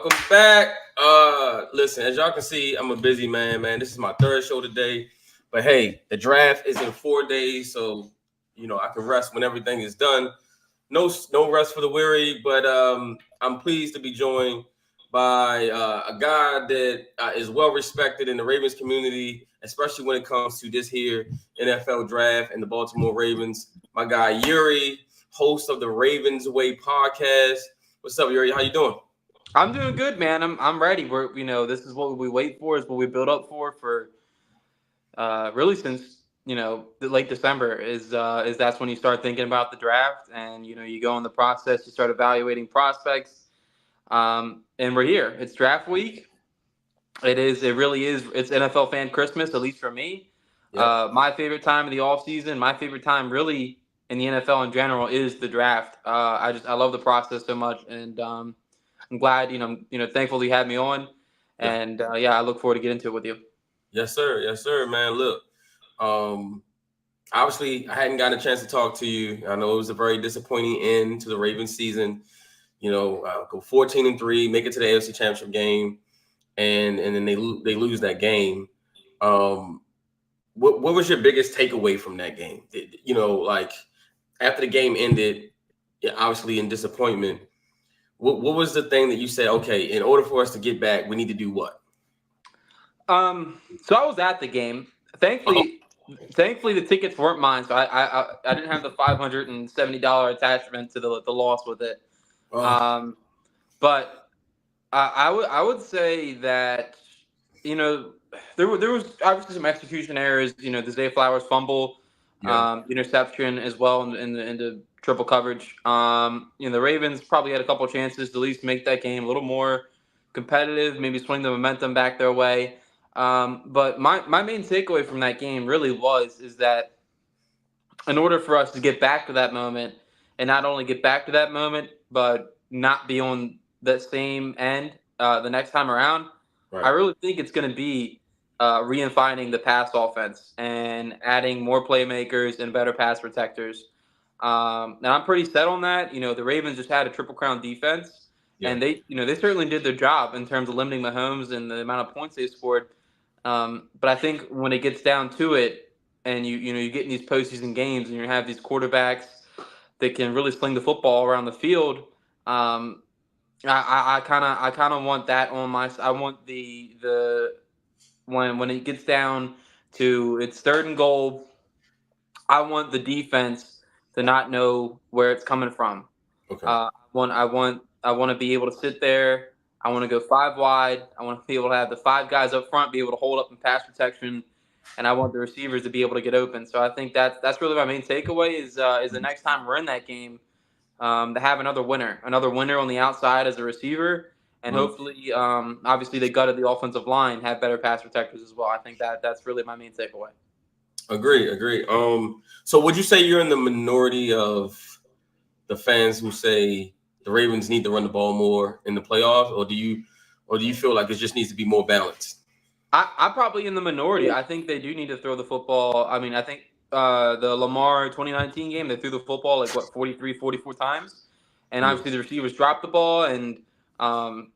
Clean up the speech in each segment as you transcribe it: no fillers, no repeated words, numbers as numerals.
Welcome back. Listen, as y'all can see, I'm a busy man. This is my third show today. But hey, the draft is in 4 days, so I can rest when everything is done. No rest for the weary. But I'm pleased to be joined by a guy that is well respected in the Ravens community, especially when it comes to this here NFL draft and the Baltimore Ravens. My guy Yuri, host of the Ravens Way podcast. What's up, Yuri? How you doing? I'm doing good, man. I'm ready. This is what we wait for, is what we build up for really since the late December is that's when you start thinking about the draft, and you go in the process, you start evaluating prospects, and we're here. It's draft week. It really is. It's NFL fan Christmas, at least for me. Yep. My favorite time of the off season, my favorite time really in the NFL in general is the draft. I love the process so much, and I'm glad, thankful you had me on, Yeah. and I look forward to getting into it with you. Yes, sir, man. Look, obviously, I hadn't gotten a chance to talk to you. I know it was a very disappointing end to the Ravens season. Go 14-3, make it to the AFC Championship game, and then they lose that game. What was your biggest takeaway from that game? Like after the game ended, obviously in disappointment. What was the thing that you said? Okay, in order for us to get back, we need to do what? So I was at the game. Thankfully, the tickets weren't mine, so I didn't have the $570 attachment to the loss with it. But I would say that there was obviously some execution errors. The Zay Flowers fumble, interception as well in the triple coverage. The Ravens probably had a couple chances to at least make that game a little more competitive, maybe swing the momentum back their way. But my main takeaway from that game really is that in order for us to get back to that moment, and not only get back to that moment, but not be on the same end the next time around, Right. I really think it's going to be redefining the pass offense and adding more playmakers and better pass protectors. And I'm pretty set on that. The Ravens just had a triple crown defense, and they certainly did their job in terms of limiting Mahomes and the amount of points they scored. But I think when it gets down to it, and you get in these postseason games, and you have these quarterbacks that can really sling the football around the field. I kind of want that on my. I want the when it gets down to it's third and goal, I want the defense to not know where it's coming from. Okay. I want to be able to sit there. I want to go five wide. I want to be able to have the five guys up front be able to hold up in pass protection, and I want the receivers to be able to get open. So I think that's really my main takeaway is the next time we're in that game, to have another winner on the outside as a receiver, and hopefully, obviously they gutted the offensive line, have better pass protectors as well. I think that's really my main takeaway. Agree. So would you say you're in the minority of the fans who say the Ravens need to run the ball more in the playoffs, or do you feel like it just needs to be more balanced? I'm probably in the minority. I think they do need to throw the football. I mean, I think the Lamar 2019 game, they threw the football 43, 44 times, and obviously the receivers dropped the ball. And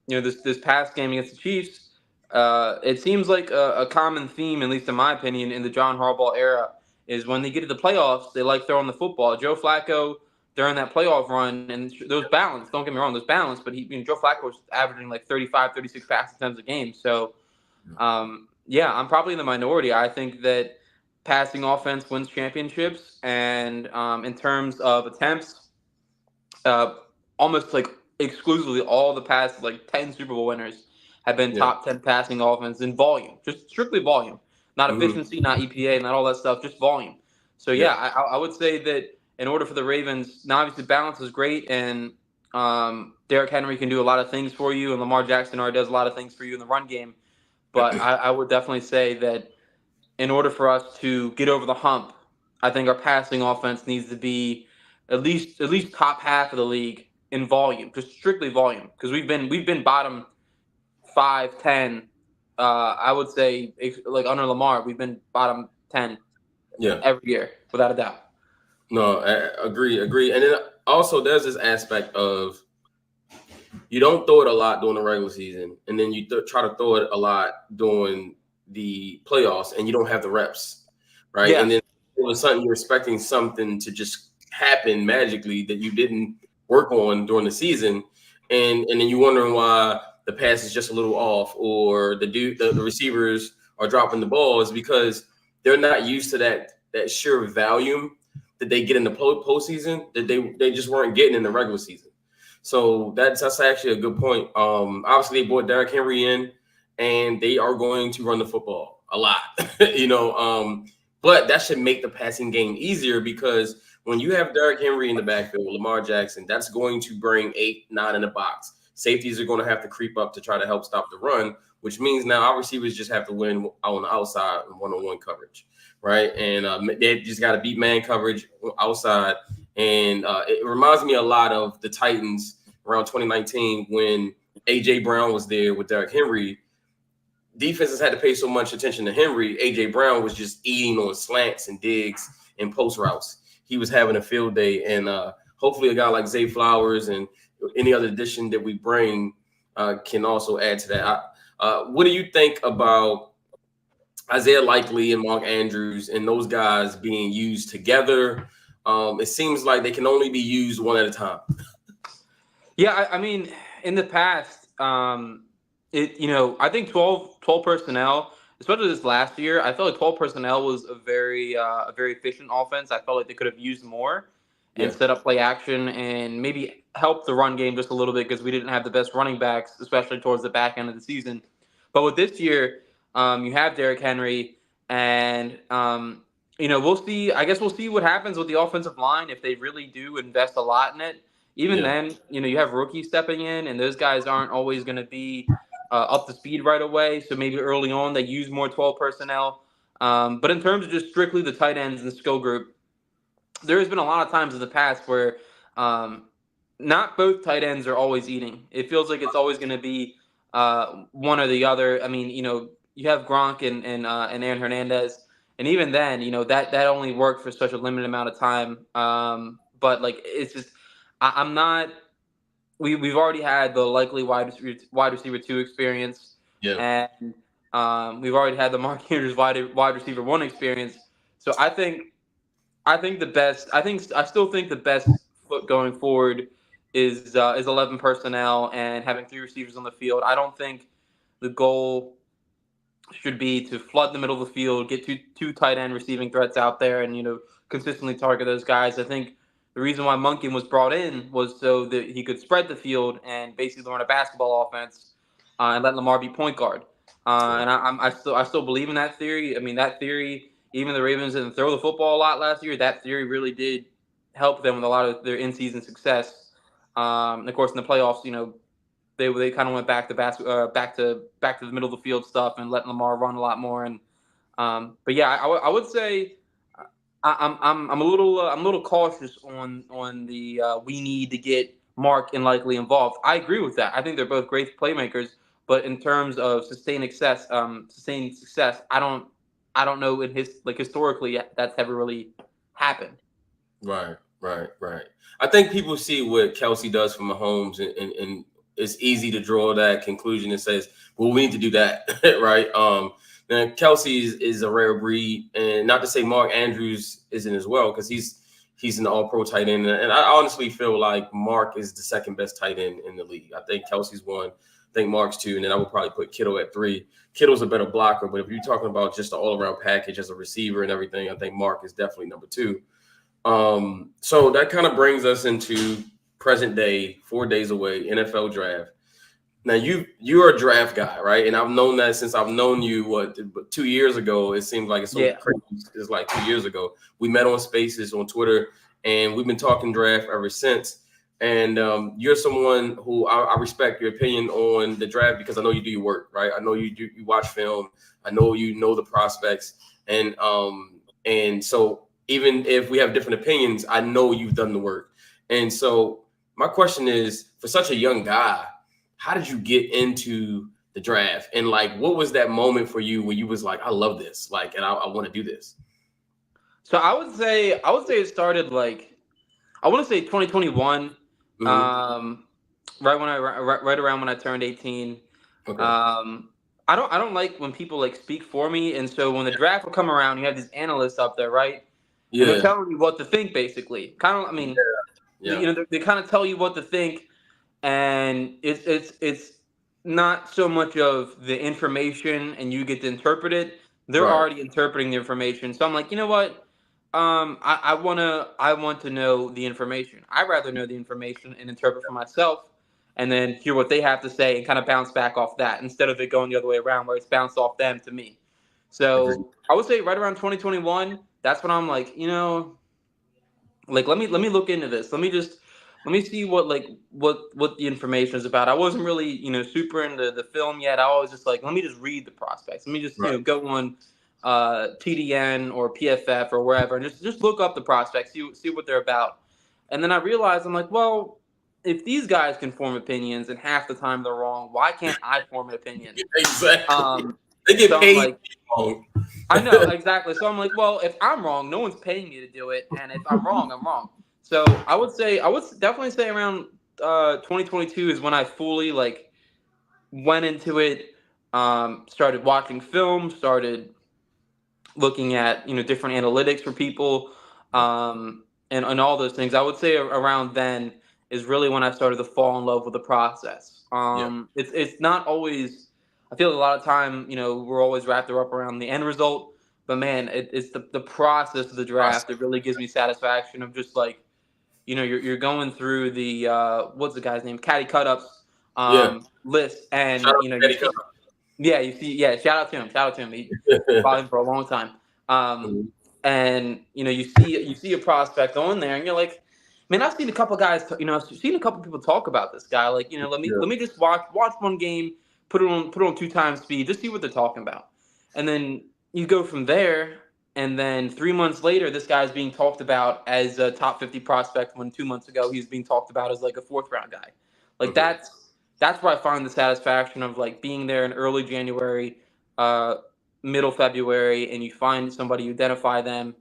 this past game against the Chiefs, it seems like a common theme, at least in my opinion, in the John Harbaugh era, is when they get to the playoffs, they like throwing the football. Joe Flacco during that playoff run, and there was balance. Don't get me wrong, there's balance, but Joe Flacco was averaging 35, 36 pass attempts a game. So. I'm probably in the minority. I think that passing offense wins championships, and in terms of attempts, almost exclusively all the past 10 Super Bowl winners have been top 10 passing offense in volume, just strictly volume, not efficiency, not EPA, not all that stuff, just volume. So I would say that in order for the Ravens, now obviously balance is great, and Derrick Henry can do a lot of things for you, and Lamar Jackson already does a lot of things for you in the run game. But I would definitely say that in order for us to get over the hump, I think our passing offense needs to be at least top half of the league in volume, just strictly volume, because we've been bottom 5, 10. I would say under Lamar, we've been bottom 10 every year without a doubt. No, I agree. And then also there's this aspect of you don't throw it a lot during the regular season, and then you try to throw it a lot during the playoffs, and you don't have the reps, right? And Yeah. then all of a sudden you're expecting something to just happen magically that you didn't work on during the season, and then you're wondering why the pass is just a little off, or the receivers are dropping the balls because they're not used to that sheer volume that they get in the postseason that they just weren't getting in the regular season. So that's actually a good point. Obviously they brought Derrick Henry in, and they are going to run the football a lot, but that should make the passing game easier because when you have Derrick Henry in the backfield, Lamar Jackson, that's going to bring 8, 9 in the box. Safeties are going to have to creep up to try to help stop the run, which means now our receivers just have to win on the outside in one-on-one coverage, right? And they just got to beat man coverage outside. And it reminds me a lot of the Titans around 2019 when A.J. Brown was there with Derrick Henry. Defenses had to pay so much attention to Henry. A.J. Brown was just eating on slants and digs and post routes. He was having a field day. And hopefully a guy like Zay Flowers and any other addition that we bring can also add to that. What do you think about Isaiah Likely and Mark Andrews and those guys being used together? It seems like they can only be used one at a time. Yeah, I mean, in the past, I think 12 personnel, especially this last year, I felt like 12 personnel was a very efficient offense. I felt like they could have used more and Yeah. set up play action and maybe help the run game just a little bit because we didn't have the best running backs, especially towards the back end of the season. But with this year, you have Derrick Henry, and we'll see. I guess we'll see what happens with the offensive line if they really do invest a lot in it. Even Yeah. then, you have rookies stepping in, and those guys aren't always going to be up to speed right away. So maybe early on they use more 12 personnel. But in terms of just strictly the tight ends and skill group, there has been a lot of times in the past where not both tight ends are always eating. It feels like it's always going to be one or the other. I mean, you have Gronk and Aaron Hernandez, and even then, that only worked for such a limited amount of time. But like, it's just I'm not. We've already had the likely wide receiver 2 experience, Yeah. and we've already had the Mark Andrews wide receiver 1 experience. So I think the best. I still think the best foot going forward is 11 personnel and having 3 receivers on the field. I don't think the goal should be to flood the middle of the field, get two tight end receiving threats out there, and consistently target those guys. I think the reason why Monken was brought in was so that he could spread the field and basically run a basketball offense and let Lamar be point guard. And I still believe in that theory. I mean, that theory, even the Ravens didn't throw the football a lot last year. That theory really did help them with a lot of their in-season success. And of course, in the playoffs, they kind of went back to back to the middle of the field stuff and letting Lamar run a lot more. And but yeah, I would say I'm a little cautious on the we need to get Mark and Likely involved. I agree with that. I think they're both great playmakers, but in terms of sustained success, I don't know in historically that's ever really happened. Right. I think people see what Kelsey does for Mahomes, and it's easy to draw that conclusion and says, well, we need to do that, right? Now Kelsey is a rare breed, and not to say Mark Andrews isn't as well, because he's an all-pro tight end, and I honestly feel like Mark is the second best tight end in the league. I think Kelsey's 1, I think Mark's 2, and then I would probably put Kittle at 3. Kittle's a better blocker, but if you're talking about just the all-around package as a receiver and everything, I think Mark is definitely number 2. So that kind of brings us into present day, 4 days away, NFL draft. Now you're a draft guy, right? And I've known that since I've known you. 2 years ago? It seems like it's so crazy. It's like 2 years ago. We met on Spaces on Twitter, and we've been talking draft ever since. And you're someone who I respect your opinion on the draft because I know you do your work, right? I know you watch film. I know you know the prospects, and so even if we have different opinions, I know you've done the work. And so my question is, for such a young guy, how did you get into the draft? And like, what was that moment for you when you was like, I love this, like, and I want to do this? So I would say it started like I want to say 2021. Mm-hmm. right around when I turned 18. Okay. I don't like when people like speak for me, and so when the draft will come around, you have these analysts up there, right? And they're Yeah. telling you what to think, basically. Kind of, I mean, Yeah. they kind of tell you what to think, and it's not so much of the information, and you get to interpret it. They're Right. already interpreting the information, so I'm like, you know what? I want to know the information. I'd rather know the information and interpret for myself, and then hear what they have to say and kind of bounce back off that instead of it going the other way around where it's bounced off them to me. Agreed. So I would say right around 2021, that's when I'm like, like let me look into this. Let me see what the information is about. I wasn't really super into the film yet. I was just like, let me just read the prospects. Let me just Right. go on TDN or PFF or wherever and just look up the prospects, see what they're about. And then I realized I'm like, well, if these guys can form opinions and half the time they're wrong, why can't I form an opinion? Exactly. Um, They get so I'm paid. like, I know exactly. So I'm like, well, if I'm wrong, no one's paying me to do it, and if I'm wrong, I'm wrong. So I would definitely say around 2022 is when I fully like went into it. Started watching film, started looking at different analytics for people, and all those things. I would say around then is really when I started to fall in love with the process. Yeah. It's not always. I feel a lot of time, we're always wrapped up around the end result, but man, it's the process of the draft that really gives me satisfaction of just like you're going through the what's the guy's name, Caddy Cutups Yeah. list, Shout and out to you Eddie see. Yeah, you see. Yeah, shout out to him. Shout out to him. Been following him for a long time. Um, Mhm. and you see a prospect on there, and you're like, man, I've seen a couple guys. I've seen a couple people talk about this guy. Like, let me Yeah. let me just watch one game, put it on 2 times speed, just see what they're talking about, and then you go from there. And then 3 months later, this guy's being talked about as a top 50 prospect. When 2 months ago, he's being talked about as like a fourth round guy. Like Mhm. that's where I find the satisfaction of like being there in early January, uh, middle February, and you find somebody, you identify them,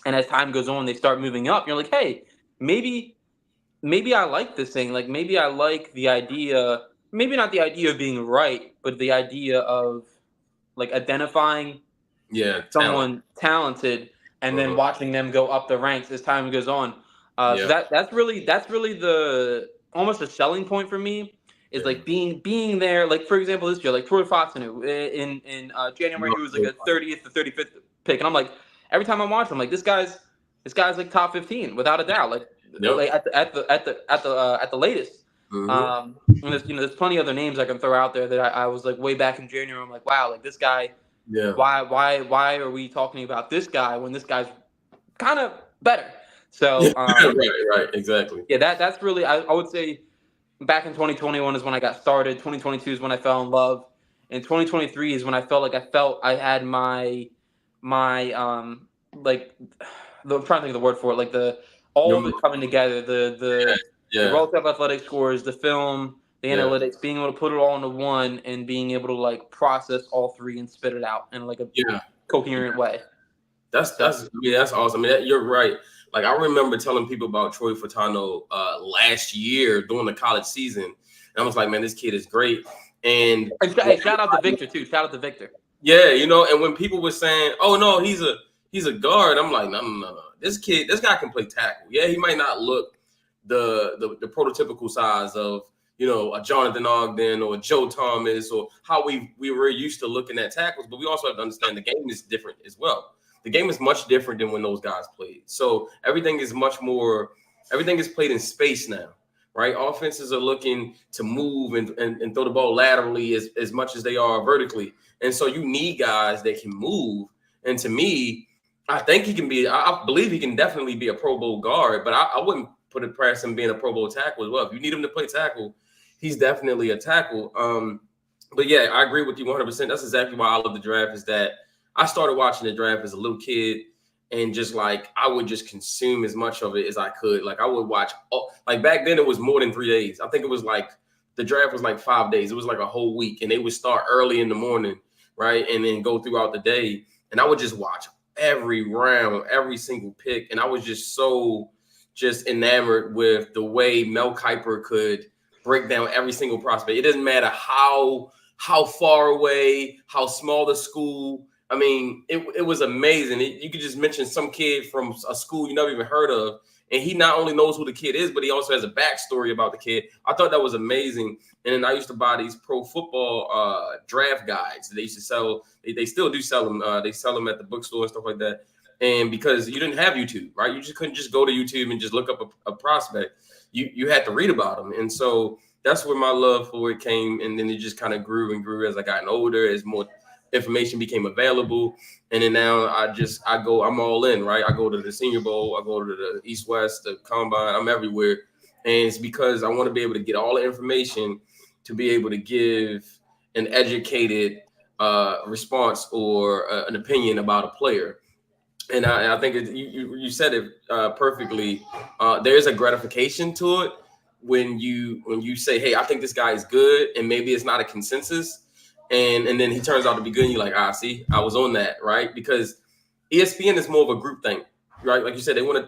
and as time goes on, they start moving up. You're like, hey, maybe I like this thing. Like maybe I like the idea. Maybe not the idea of being right, but the idea of like identifying Yeah. Talent. someone talented and then Mhm. watching them go up the ranks as time goes on. So Yeah. that's really the almost a selling point for me is Yeah. like being there. Like for example, this year, like Troy Foxenu in January, he was like a 30th to 35th pick, and I'm like every time I watch him, like this guy's like top 15 without a doubt. Like Yep. at the latest. Hmm. And there's plenty other names I can throw out there that I was like way back in January. I'm like, wow, like this guy, Yeah. why are we talking about this guy when this guy's kind of better? Yeah. So Right. Right. Exactly. yeah, that's really I would say back in 2021 is when I got started. 2022 is when I fell in love, and 2023 is when I felt like I had my like I'm trying to think of the word for it, like the all Your of it coming together, the yeah. relative athletic scores, the film, the Yeah. analytics, being able to put it all into one and being able to like process all three and spit it out in like a Yeah. coherent way. That's So that's yeah, that's awesome. I mean, you're right. Like I remember telling people about Troy Furtado last year during the college season, and I was like, man, this kid is great. And and when hey, shout out to Victor too. Shout out to Victor. yeah, and when people were saying, "Oh no, he's a guard," I'm like, no. This guy can play tackle. Yeah, he might not look the prototypical size of a Jonathan Ogden or a Joe Thomas or how we were used to looking at tackles, but we also have to understand the game is different as well. The game is much different than when those guys played. So everything is played in space now, right? Offenses are looking to move and throw the ball laterally as much as they are vertically. And so you need guys that can move. And to me, I think he can be, I believe he can definitely be a Pro Bowl guard, but I wouldn't put it past him being a Pro Bowl tackle as well. If you need him to play tackle, he's definitely a tackle. But yeah, I agree with you 100%. That's exactly why I love the draft is that I started watching the draft as a little kid and just like I would just consume as much of it as I could. Like I would watch, like back then it was more than 3 days. I think it was like the draft was like 5 days. It was like a whole week, and they would start early in the morning, right, and then go throughout the day. And I would just watch every round, every single pick, and I was just so enamored with the way Mel Kiper could break down every single prospect. It doesn't matter how far away, how small the school. I mean, it was amazing. You could just mention some kid from a school you never even heard of, and he not only knows who the kid is, but he also has a backstory about the kid. I thought that was amazing. And then I used to buy these pro football draft guides. They used to sell. They still do sell them. They sell them at the bookstore and stuff like that. And because you didn't have YouTube, right? You just couldn't just go to YouTube and just look up a prospect. You had to read about them. And so that's where my love for it came. And then it just kind of grew and grew as I got older, as more information became available. And then now I'm all in, right? I go to the Senior Bowl, I go to the East West, the Combine, I'm everywhere. And it's because I want to be able to get all the information to be able to give an educated response or an opinion about a player. And I think you said it perfectly. There's a gratification to it when you say, "Hey, I think this guy is good," and maybe it's not a consensus, and then he turns out to be good. And you're like, see, I was on that, right? Because ESPN is more of a group thing, right? Like you said, they want to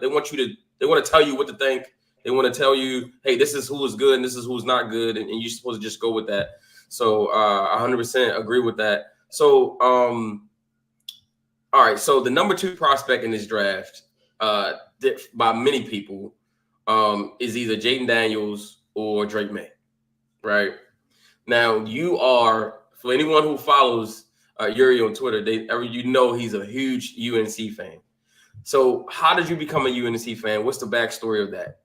tell you what to think. They want to tell you, "Hey, this is who is good and this is who's not good," and you're supposed to just go with that. So 100% agree with that. So all right, so the number 2 prospect in this draft, by many people, is either Jaden Daniels or Drake May, right? Now, you are, for anyone who follows Yuri on Twitter, he's a huge UNC fan. So how did you become a UNC fan? What's the backstory of that?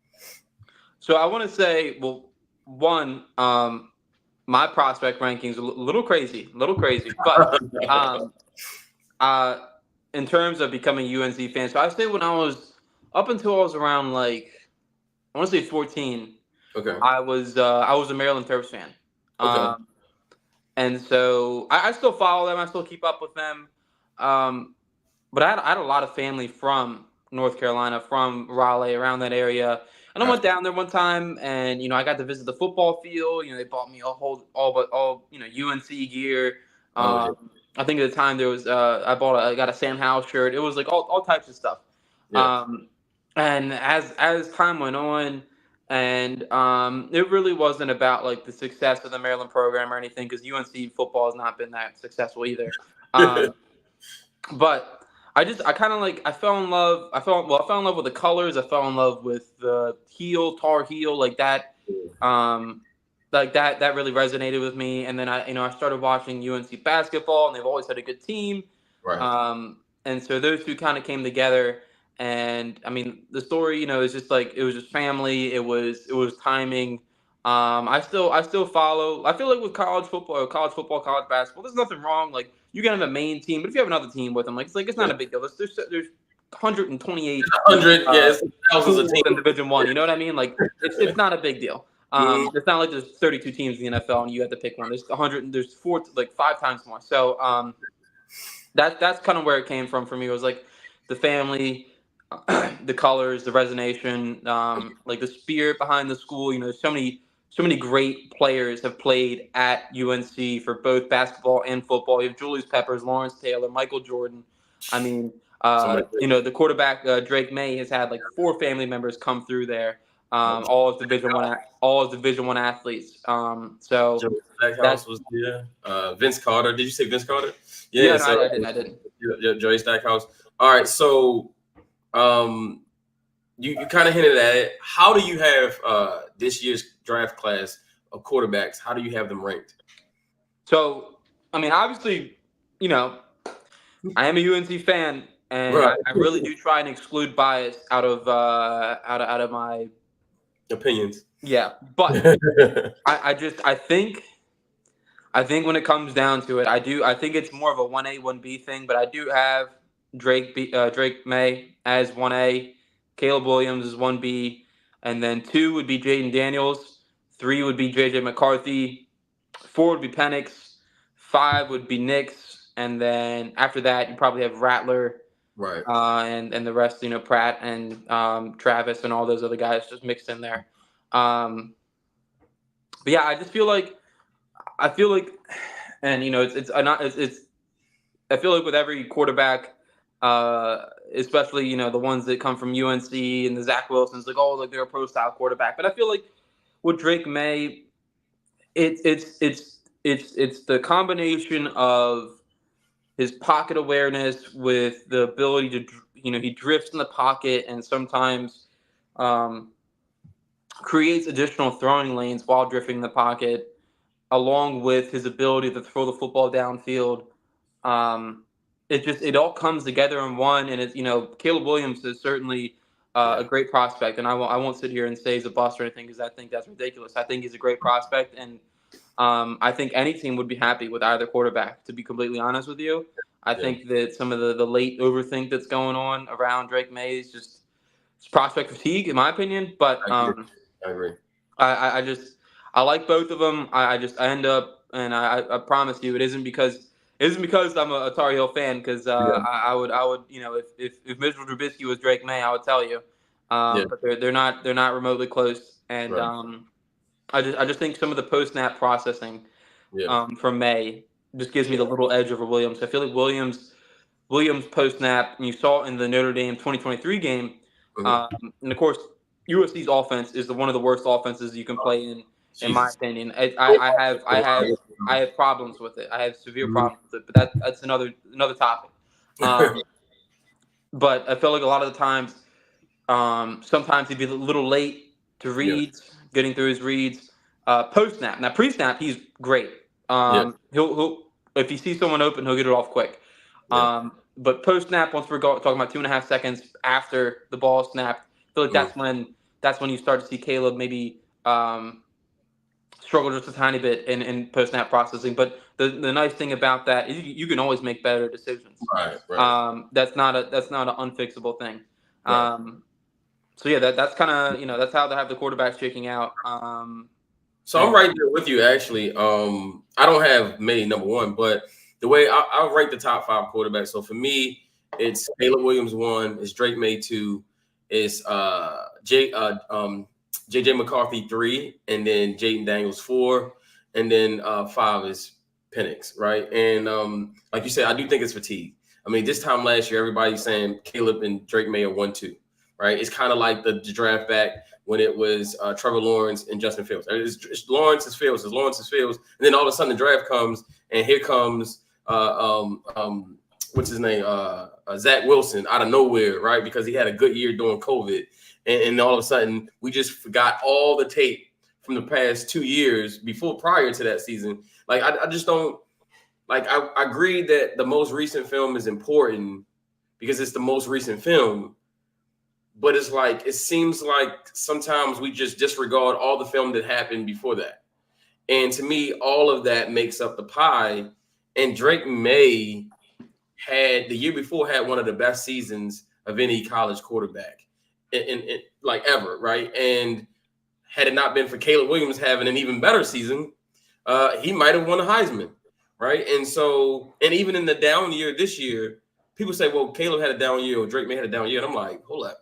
So I want to say, well, one, my prospect rankings are a little crazy, but in terms of becoming a UNC fan, so I say when I was up until I was around I want to say 14. Okay. I was a Maryland Terps fan. Okay. And so I still follow them. I still keep up with them. But I had a lot of family from North Carolina, from Raleigh, around that area. And I went down there one time, and I got to visit the football field. They bought me all UNC gear. I think at the time there was I got a Sam Howell shirt. It was like all types of stuff. Yeah. And as time went on, and it really wasn't about like the success of the Maryland program or anything, because UNC football has not been that successful either. But I fell in love. I fell in love with the colors. I fell in love with the Tar Heel, like that. That really resonated with me. And then I started watching UNC basketball, and they've always had a good team. Right. And so those two kind of came together. And I mean, the story, is just like, it was just family. It was timing. I still follow. I feel like with college football, college basketball, there's nothing wrong. Like, you can have a main team, but if you have another team with them, it's not a big deal. There's 128, 100, it's thousands of teams in Division I. You know what I mean? Like, it's not a big deal. It's not like there's 32 teams in the NFL and you have to pick one. There's 100. There's 5 times more. So that's kind of where it came from for me. It was like the family, the colors, the resonation, like the spirit behind the school. So many great players have played at UNC for both basketball and football. You have Julius Peppers, Lawrence Taylor, Michael Jordan. I mean, the quarterback Drake May has had like 4 family members come through there. All as Division I athletes. So Stackhouse was there. Vince Carter. Did you say Vince Carter? Yeah, no, I didn't. Joey Stackhouse. All right, so you kind of hinted at it. How do you have this year's draft class of quarterbacks? How do you have them ranked? So, I mean, obviously, I am a UNC fan, and right. I really do try and exclude bias out of my opinions. Yeah, but I think when it comes down to it, I think it's more of a 1A 1B thing. But I do have Drake May as 1A, Caleb Williams is 1B, and then 2 would be Jaden Daniels, 3 would be JJ McCarthy, 4 would be Penix, 5 would be Nix, and then after that you probably have Rattler, right? And the rest, Pratt and Travis and all those other guys just mixed in there. But yeah, I feel like, and I feel like with every quarterback, especially the ones that come from UNC and the Zach Wilsons, like they're a pro style quarterback. But I feel like with Drake May, it's the combination of his pocket awareness with the ability to, he drifts in the pocket and sometimes um, creates additional throwing lanes while drifting in the pocket, along with his ability to throw the football downfield. Um, it all comes together in one, and it's Caleb Williams is certainly a Yeah, great prospect, and I won't sit here and say he's a bust or anything because I think that's ridiculous. I think he's a great prospect, and I think any team would be happy with either quarterback. To be completely honest with you, I yeah, think that some of the late overthink that's going on around Drake May is just it's prospect fatigue, in my opinion. But I agree. I agree. I just I like both of them. I end up and I promise you it isn't because I'm a Tar Heel fan because Yeah, I would if Mitchell Trubisky was Drake May I would tell you, yeah, but they're not remotely close and right. I just think some of the post snap processing Yeah, from May just gives me yeah, the little edge over Williams. I feel like Williams post snap, and you saw it in the Notre Dame 2023 game. mhm. And of course, USC's offense is one of the worst offenses you can play in my Jesus. opinion. I have problems with it. I have severe Mhm. problems with it, but that's another topic. Um, but I feel like a lot of the times, sometimes he'd be a little late to Yeah, reads, getting through his reads. Post snap, now pre snap, he's great. yeah, He'll if he sees someone open, he'll get it off quick. yeah. But post snap, once we're talking about 2.5 seconds after the ball snapped, I feel like Mhm. that's when you start to see Caleb maybe struggle just a tiny bit in post snap processing. But the nice thing about that is you can always make better decisions. Right, right, That's not an unfixable thing. right. So yeah, that's kind of that's how they have the quarterbacks shaking out. So I'm And right there with you actually. I don't have May number one, but the way I'll rank the top five quarterbacks. So for me, it's Caleb Williams one, it's Drake May two, it's JJ McCarthy three, and then Jaden Daniels four, and then five is Penix, right? And like you said, I do think it's fatigue. I mean, this time last year, everybody's saying Caleb and Drake May are 1-2, right? It's kind of like the draft back when it was Trevor Lawrence and Justin Fields. It's Lawrence is Fields, it's Lawrence is Fields, and then all of a sudden the draft comes, and here comes what's his name, Zach Wilson out of nowhere, right? Because he had a good year during COVID, and all of a sudden we just forgot all the tape from the past 2 years prior to that season. Like I just don't like. I agree that the most recent film is important because it's the most recent film, but it's like it seems like sometimes we just disregard all the film that happened before that. And to me, all of that makes up the pie. And Drake May had the year before had one of the best seasons of any college quarterback in like ever, right? And had it not been for Caleb Williams having an even better season, he might have won a Heisman, right? And so, and even in the down year this year, people say, well, Caleb had a down year or Drake May had a down year. And I'm like, hold up.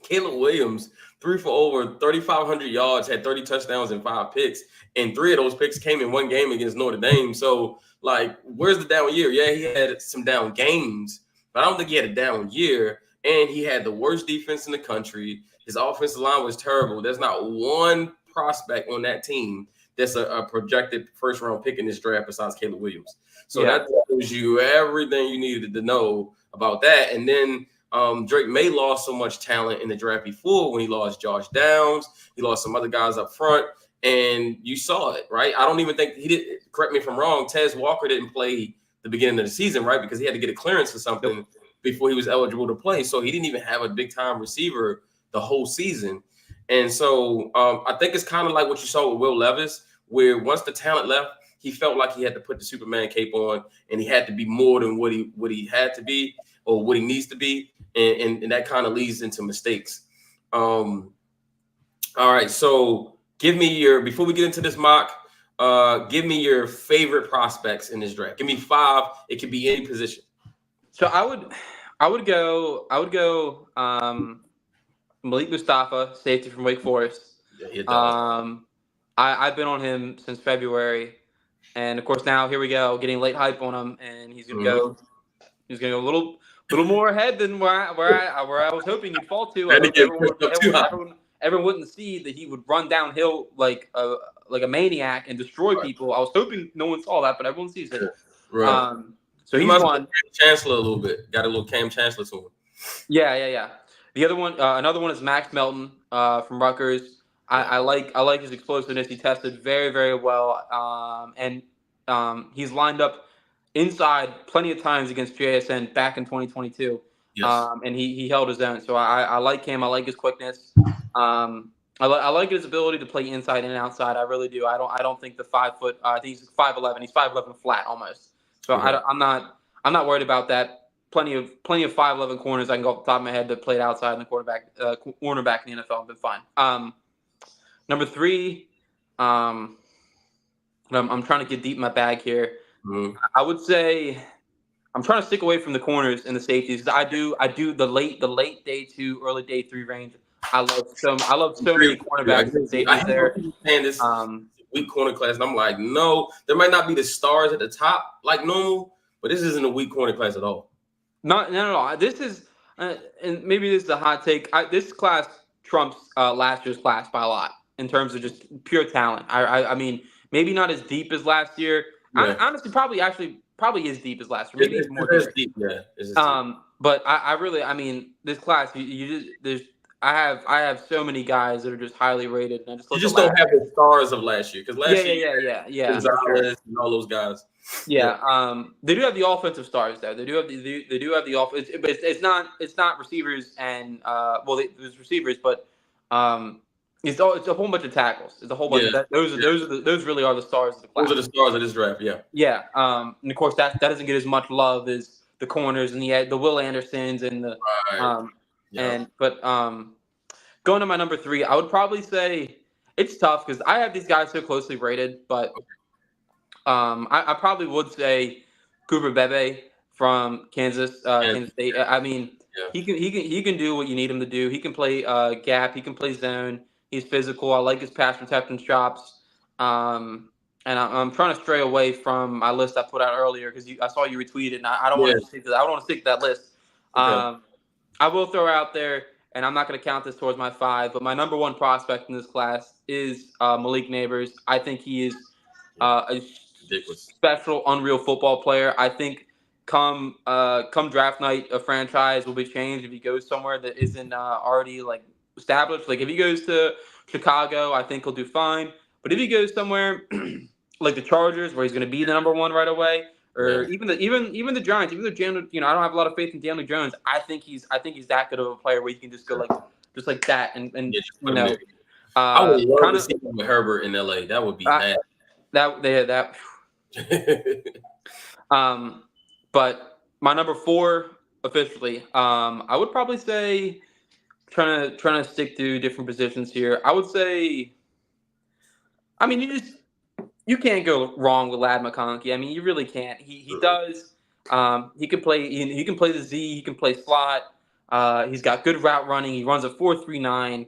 Caleb Williams threw for over 3,500 yards, had 30 touchdowns and 5 picks, and 3 of those picks came in one game against Notre Dame. So, like, where's the down year? Yeah, he had some down games, but I don't think he had a down year. And he had the worst defense in the country. His offensive line was terrible. There's not one prospect on that team that's a projected first-round pick in this draft besides Caleb Williams. So yeah, that tells you everything you needed to know about that. And then Drake May lost so much talent in the draft before when he lost Josh Downs. He lost some other guys up front, and you saw it, right? I don't even think he did. Correct me if I'm wrong. Tez Walker didn't play the beginning of the season, right? Because he had to get a clearance for something nope. before he was eligible to play. So he didn't even have a big time receiver the whole season. And so I think it's kind of like what you saw with Will Levis, where once the talent left, he felt like he had to put the Superman cape on, and he had to be more than what he had to be or what he needs to be, and that kind of leads into mistakes. All right, so give me before we get into this mock, give me your favorite prospects in this draft. Give me 5. It could be any position. So I would go Malik Mustafa, safety from Wake Forest. Yeah, he a dog. Um, I've been on him since February, and of course now here we go, getting late hype on him, and he's gonna Mm-hmm. go. He's gonna go a little more ahead than where I was hoping he'd fall to. I Had to hope get pushed up too high. everyone wouldn't see that he would run downhill like a maniac and destroy people. I was hoping no one saw that, but everyone sees it. Right. So he he's must one. be Chancellor a little bit. Got a little Cam Chancellor to him. Yeah. The other one, another one is Max Melton from Rutgers. I like his explosiveness. He tested very, very well, and he's lined up inside plenty of times against JSN back in 2022. Yes. And he held his own. So I like him. I like his quickness. I like his ability to play inside and outside. I really do. I don't think the 5 foot. I think he's 5'11". He's 5'11" flat almost. So Okay. I'm not worried about that. Plenty of 5'11" corners I can go off the top of my head that played outside in the cornerback in the NFL have been fine. Number 3, I'm trying to get deep in my bag here. Mm-hmm. I would say I'm trying to stick away from the corners and the safeties. I do the late day 2, early day 3 range. I love so many cornerbacks and safeties there. Saying this weak corner class, and I'm like, no, there might not be the stars at the top like normal, but this isn't a weak corner class at all. No. This is, and maybe this is a hot take. This class trumps last year's class by a lot in terms of just pure talent. I mean, maybe not as deep as last year. Yeah. Honestly, probably as deep as last year. Maybe it's more deep. Yeah. But I really, this class, I have so many guys that are just highly rated, and I just don't have the stars of last year because last year, yeah, Gonzalez and all those guys. Yeah, they do have the offensive stars though. They do have the offense, but it's not receivers and there's receivers, but it's a whole bunch of tackles. It's a whole bunch of that. Those really are the stars of the class. Those are the stars of this draft. Yeah. Yeah. And of course that doesn't get as much love as the corners and the Will Andersons and the going to my number 3, I would probably say it's tough because I have these guys so closely rated, but I probably would say Cooper Bebe from Kansas State. I mean, he can do what you need him to do. He can play gap. He can play zone. He's physical. I like his pass protection chops. And I'm trying to stray away from my list I put out earlier because I saw you retweeted, and I don't want to stick to that. I don't want to stick to that list. Okay. I will throw out there, and I'm not going to count this towards my 5, but my number 1 prospect in this class is Malik Neighbors. I think he is a special, unreal football player. I think come draft night, a franchise will be changed if he goes somewhere that isn't already like established. Like if he goes to Chicago, I think he'll do fine. But if he goes somewhere like the Chargers, where he's going to be the number 1 right away, or even the Giants, even the Jalen, I don't have a lot of faith in Daniel Jones. I think he's that good of a player where you can just go like that and I would love to see him with Herbert in LA. That would be mad. That. But my number 4 officially, I would probably say trying to stick to different positions here. I would say, I mean, you can't go wrong with Ladd McConkey. I mean, you really can't. He does. He can play. He can play the Z. He can play slot. He's got good route running. He runs a 4.39.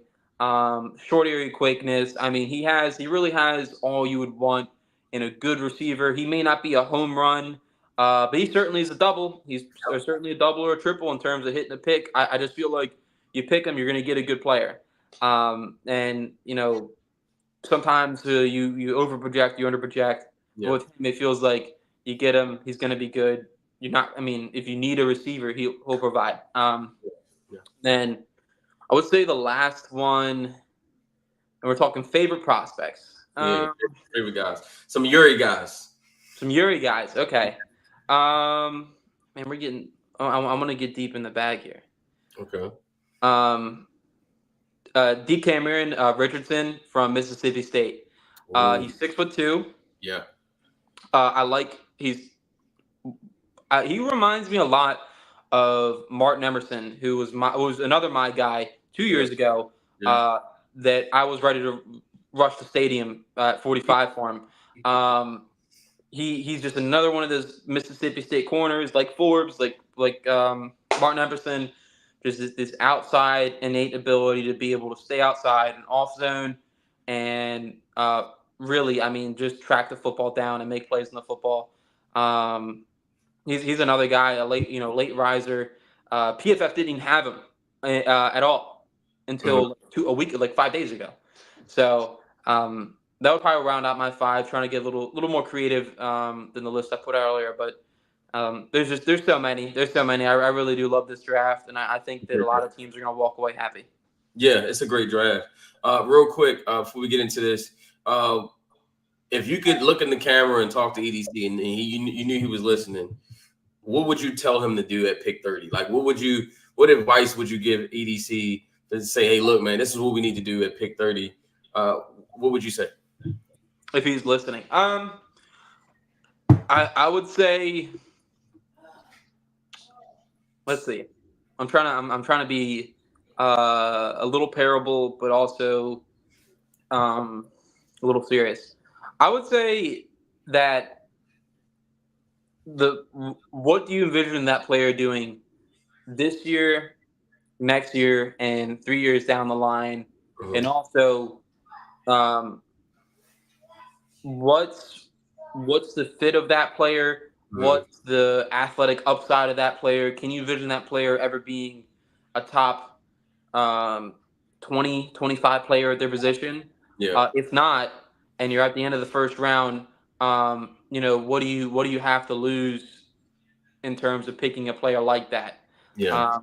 Short area quickness. I mean, he really has all you would want in a good receiver. He may not be a home run, but he certainly is a double. He's certainly a double or a triple in terms of hitting a pick. I just feel like you pick him, you're going to get a good player. And sometimes you over project, you under project. Yeah. With him, it feels like you get him, he's going to be good. You're not. I mean, if you need a receiver, he'll provide. Then I would say the last one, and we're talking favorite prospects. Favorite guys. Some Yuri guys. Okay. Man, we're getting. I'm gonna get deep in the bag here. Okay. D. Cameron Richardson from Mississippi State. He's 6'2". Yeah. He reminds me a lot of Martin Emerson, who was another my guy 2 years ago. Yeah. That I was ready to rush the stadium at 45 for him. He's just another one of those Mississippi State corners, like Forbes, like Martin Emerson. Just this outside innate ability to be able to stay outside and off zone, and really, I mean, just track the football down and make plays in the football. He's another guy, a late riser. PFF didn't even have him at all. until a week, like 5 days ago. So that would probably round out my 5. Trying to get a little more creative than the list I put out earlier, but there's so many. There's so many. I really do love this draft, and I think that a lot of teams are going to walk away happy. Yeah, it's a great draft. Real quick, before we get into this, if you could look in the camera and talk to EDC, and you knew he was listening, what would you tell him to do at pick 30? Like, what advice would you give EDC to say, hey, look, man, this is what we need to do at pick 30? What would you say? If he's listening, I would say, let's see. I'm trying to be a little parable, but also a little serious. I would say that what do you envision that player doing this year, next year, and 3 years down the line, and also what's the fit of that player? What's the athletic upside of that player? Can you envision that player ever being a top 20, 25 player at their position? Yeah. If not, and you're at the end of the first round, what do you have to lose in terms of picking a player like that? Yeah.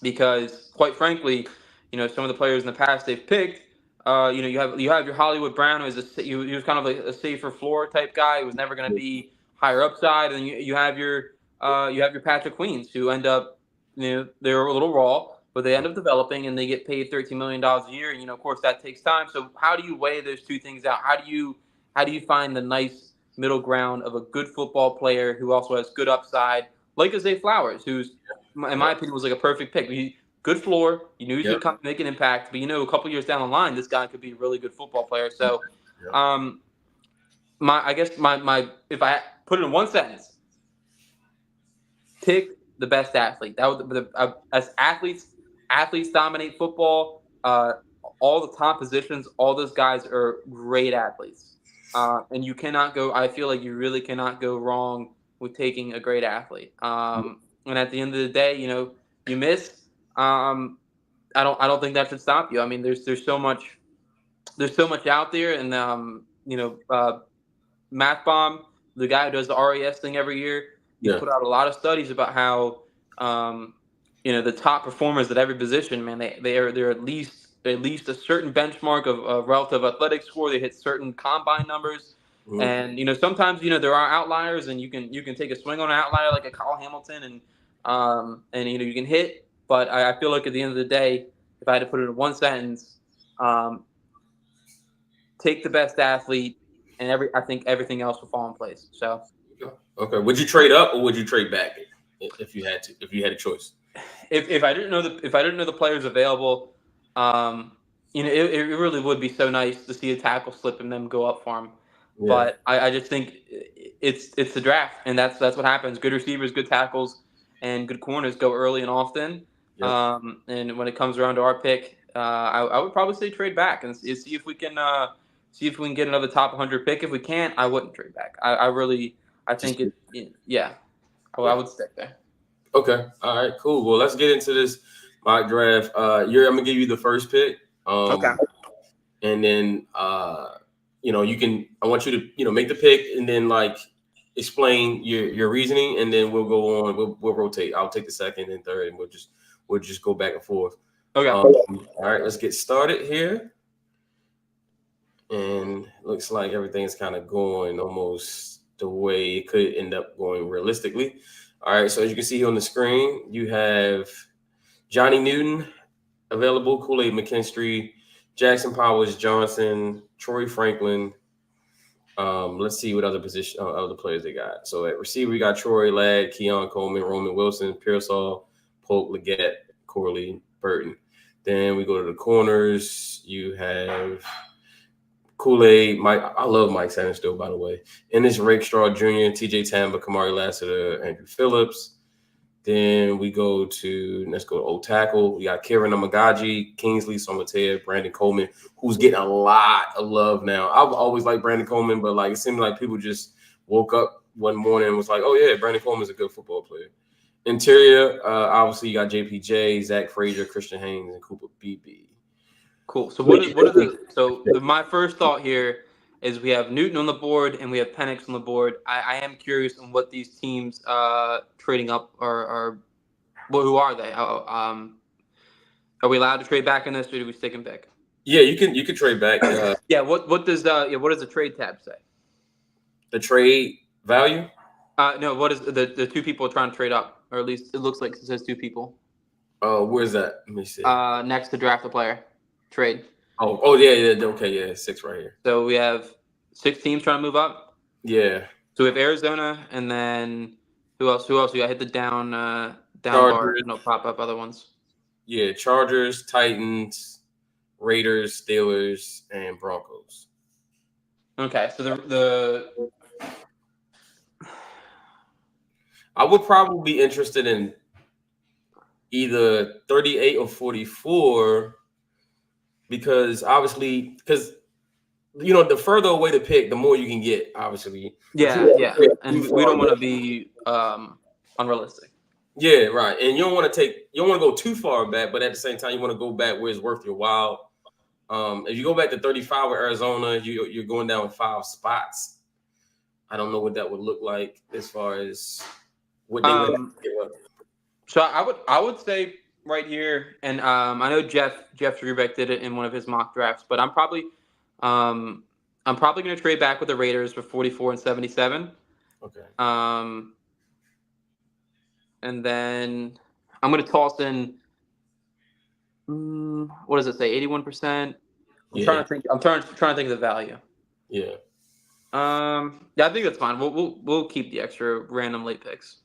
Because quite frankly, some of the players in the past they've picked, you have your Hollywood Brown, who he was kind of like a safer floor type guy who was never going to be higher upside, and you have your Patrick Queens who end up, they're a little raw, but they end up developing and they get paid $13 million a year, and of course that takes time. So how do you weigh those two things out? How do you find the nice middle ground of a good football player who also has good upside, like Zay Flowers, who's in my opinion was like a perfect pick. Good floor. You knew he could come make an impact, but a couple years down the line, this guy could be a really good football player. So, I guess if I put it in one sentence, pick the best athlete. That would as athletes dominate football. All the top positions, all those guys are great athletes, and you cannot go. I feel like you really cannot go wrong with taking a great athlete. And at the end of the day, you miss. I don't think that should stop you. I mean, there's so much out there, and Math Bomb, the guy who does the RAS thing every year, he put out a lot of studies about how the top performers at every position, man, they're at least a certain benchmark of relative athletic score. They hit certain combine numbers. And sometimes there are outliers, and you can take a swing on an outlier like a Kyle Hamilton, and you can hit. But I feel like at the end of the day, if I had to put it in one sentence, take the best athlete, and I think everything else will fall in place. So, okay, would you trade up or would you trade back if you had a choice? If I didn't know the players available, it really would be so nice to see a tackle slip and them go up for him. Yeah. But I just think it's the draft, and that's what happens. Good receivers, good tackles, and good corners go early and often. Yep. And when it comes around to our pick, I would probably say trade back and see if we can get another top 100 pick. If we can't, I wouldn't trade back. I think I would stick there. Okay. All right, cool. Well, let's get into this mock draft. Yuri, I'm gonna give you the first pick. Okay. And then I want you to make the pick and then explain your reasoning, and then we'll go on. We'll rotate. I'll take the second and third, and we'll just go back and forth. Okay. All right, let's get started here. And looks like everything's kind of going almost the way it could end up going realistically. All right, so as you can see here on the screen, you have Johnny Newton available, Kool-Aid McKinstry, Jackson Powers Johnson, Troy Franklin. Let's see what other players they got. So at receiver, we got Troy Ladd, Keon Coleman, Roman Wilson, Pearsall, Polk, Leggett, Corley, Burton. Then we go to the corners. You have Kool-Aid, Mike. I love Mike Sanders, by the way. And it's Rakestraw Jr., TJ Tamba, Kamari Lassiter, Andrew Phillips. Then we let's go to old tackle. We got Kieran Amagaji, Kingsley Somatea, Brandon Coleman, who's getting a lot of love now. I've always liked Brandon Coleman, but it seemed like people just woke up one morning and was like, oh yeah, Brandon Coleman's a good football player. Interior, obviously you got JPJ, Zach Frazier, Christian Haynes, and BB. Cool. So my first thought here is we have Newton on the board and we have Penix on the board. I am curious on what these teams trading up are. Well, who are they? Are we allowed to trade back in this, or do we stick and pick? Yeah, you can trade back. Yeah. What does the trade tab say? The trade value? No. What is the two people trying to trade up, or at least it looks like it says two people. Where's that? Let me see. Next to draft a player, trade. Oh yeah. Okay, yeah, 6 right here. So we have 6 teams trying to move up. Yeah. So we have Arizona, and then who else? You got to hit the down Chargers. bar. No, pop up other ones. Yeah, Chargers, Titans, Raiders, Steelers, and Broncos. Okay, so the I would probably be interested in either 38 or 44 because the further away to pick, the more you can get, obviously. Yeah. And we don't want to be unrealistic. Yeah, right. And you don't want to go too far back, but at the same time, you want to go back where it's worth your while. If you go back to 35 with Arizona, you're going down 5 spots. I don't know what that would look like as far as what they would have to give up. So I would say right here, and I know Jeff Drubeck did it in one of his mock drafts, but I'm probably going to trade back with the Raiders for 44 and 77. Okay. And then I'm going to toss in. What does it say? 81%. I'm trying to think. I'm trying to think of the value. Yeah. Yeah, I think that's fine. We'll keep the extra random late picks.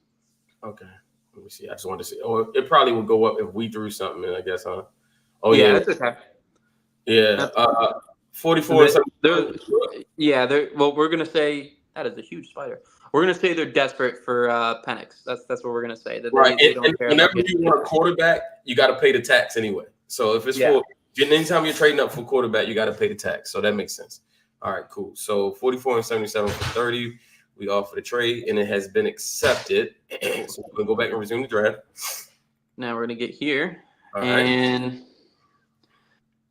Okay. Let me see. I just wanted to see. Oh, it probably would go up if we threw something in, I guess, huh? Oh yeah, that's okay. Yeah. 44. Well, we're gonna say that is a huge spider. We're gonna say they're desperate for Penix. That's what we're gonna say. That right. They don't care. Whenever you want a quarterback, you got to pay the tax anyway. So if it's anytime you're trading up for quarterback, you got to pay the tax. So that makes sense. All right, cool. So 44 and 77 for 30. We offer the trade, and it has been accepted. So we're gonna go back and resume the draft. Now we're gonna get here, All and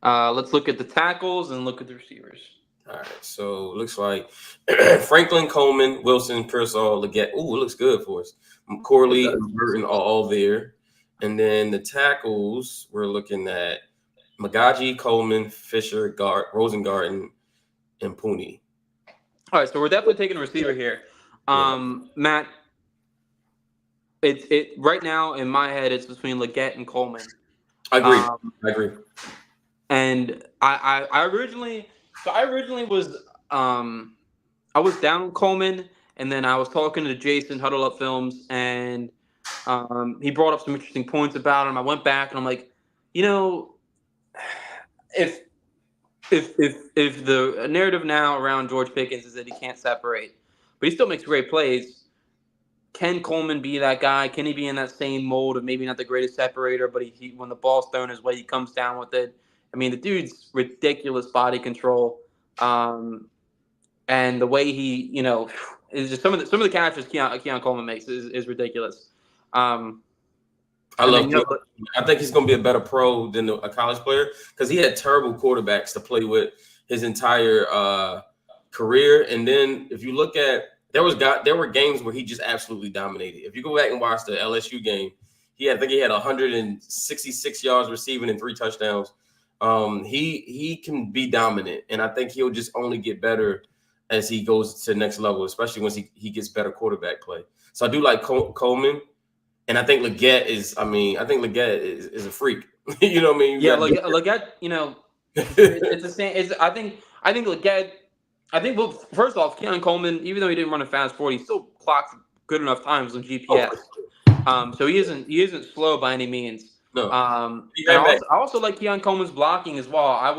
let's look at the tackles and look at the receivers. All right, so it looks like Franklin, Coleman, Wilson, Pearsall, Leggett. Ooh, it looks good for us. Corley and Burton are all there. And then the tackles, we're looking at Magaji, Coleman, Fisher, Rosengarten, and Pooney. All right, so we're definitely taking a receiver here. Matt, it right now in my head it's between Leggett and Coleman. I agree. And I originally was I was down Coleman, and then I was talking to Jason Huddle Up Films, and he brought up some interesting points about him. I went back and I'm like, if the narrative now around George Pickens is that he can't separate, but he still makes great plays, can Coleman be that guy? Can he be in that same mold of maybe not the greatest separator, but he when the ball's thrown his way, he comes down with it? I mean, the dude's ridiculous body control, and the way he, is just some of the catches Keon Coleman makes is ridiculous. I think he's going to be a better pro than a college player because he had terrible quarterbacks to play with his entire career. And then if you look at there were games where he just absolutely dominated. If you go back and watch the LSU game, I think he had 166 yards receiving and 3 touchdowns. He can be dominant, and I think he'll just only get better as he goes to the next level, especially once he gets better quarterback play. So I do like Coleman. And I think Leggett is a freak. You know what I mean? Yeah, Leggett, it's the same. I think Leggett, well, first off, Keon Coleman, even though he didn't run a fast 40, he still clocks good enough times on GPS. So he isn't slow by any means. No. I also like Keon Coleman's blocking as well. I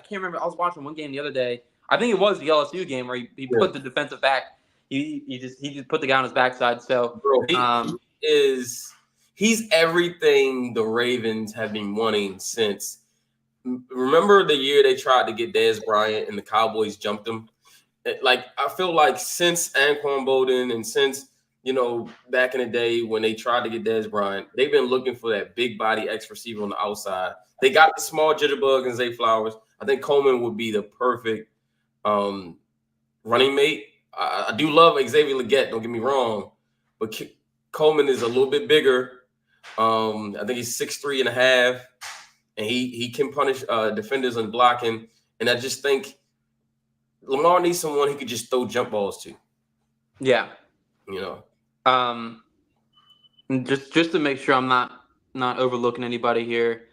can't remember. I was watching one game the other day. I think it was the LSU game where he put the defensive back. He just put the guy on his backside. So he's everything the Ravens have been wanting since. Remember the year they tried to get Dez Bryant and the Cowboys jumped him? I feel like since Anquan Bolden and since back in the day when they tried to get Dez Bryant, they've been looking for that big body X receiver on the outside. They got the small jitterbug and Zay Flowers. I think Coleman would be the perfect running mate. I do love Xavier Legette, don't get me wrong, but Coleman is a little bit bigger. I think he's 6'3" and a half, and he can punish defenders on blocking. And I just think Lamar needs someone he could just throw jump balls to. Yeah. Just to make sure I'm not overlooking anybody here.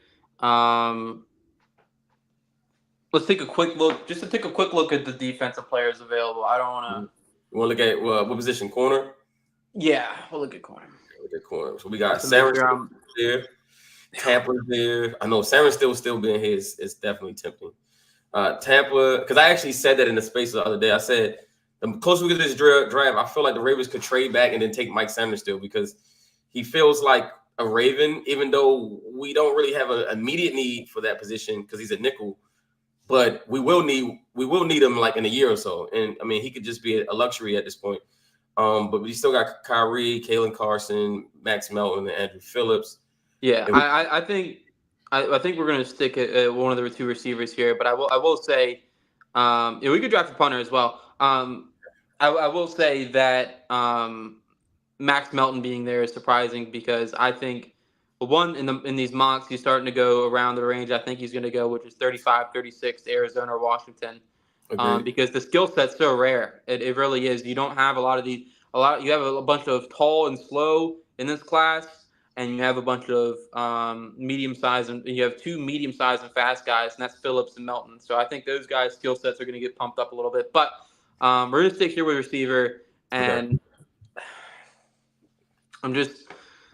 Let's take a quick look. Just to take a quick look at the defensive players available. I don't want to. You want to look at what position? Corner. Yeah, we'll look at corner. Look at corner. So we got Sarah there. Tampa's there. I know Sarah still being here is definitely tempting. Tampa, because I actually said that in the space the other day. I said the closer we get to this draft, I feel like the Ravens could trade back and then take Mike Sanders still because he feels like a Raven, even though we don't really have an immediate need for that position because he's a nickel. But we will need him like in a year or so. And I mean, he could just be a luxury at this point. But we still got Kyrie, Kalen Carson, Max Melton, and Andrew Phillips. Yeah, I think we're going to stick at one of the two receivers here. But I will say, we could draft a punter as well. I will say that Max Melton being there is surprising because I think one in these mocks he's starting to go around the range I think he's going to go, which is 35, 36 to Arizona or Washington, because the skill set's so rare. It really is. You don't have you have a bunch of tall and slow in this class, and you have a bunch of medium size, and you have two medium sized and fast guys, and that's Phillips and Melton. So I think those guys' skill sets are going to get pumped up a little bit. But we're going to stick here with receiver, and I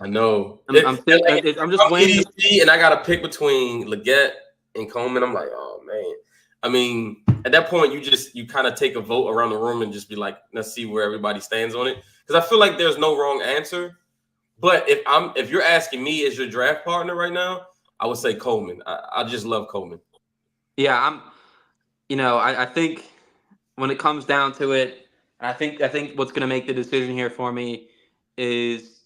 know. I'm just waiting. And I got to pick between Legette and Coleman. I'm like, oh man. I mean, at that point, you kind of take a vote around the room and just be like, let's see where everybody stands on it. Because I feel like there's no wrong answer. But if you're asking me as your draft partner right now, I would say Coleman. I just love Coleman. Yeah, I think when it comes down to it, I think what's going to make the decision here for me is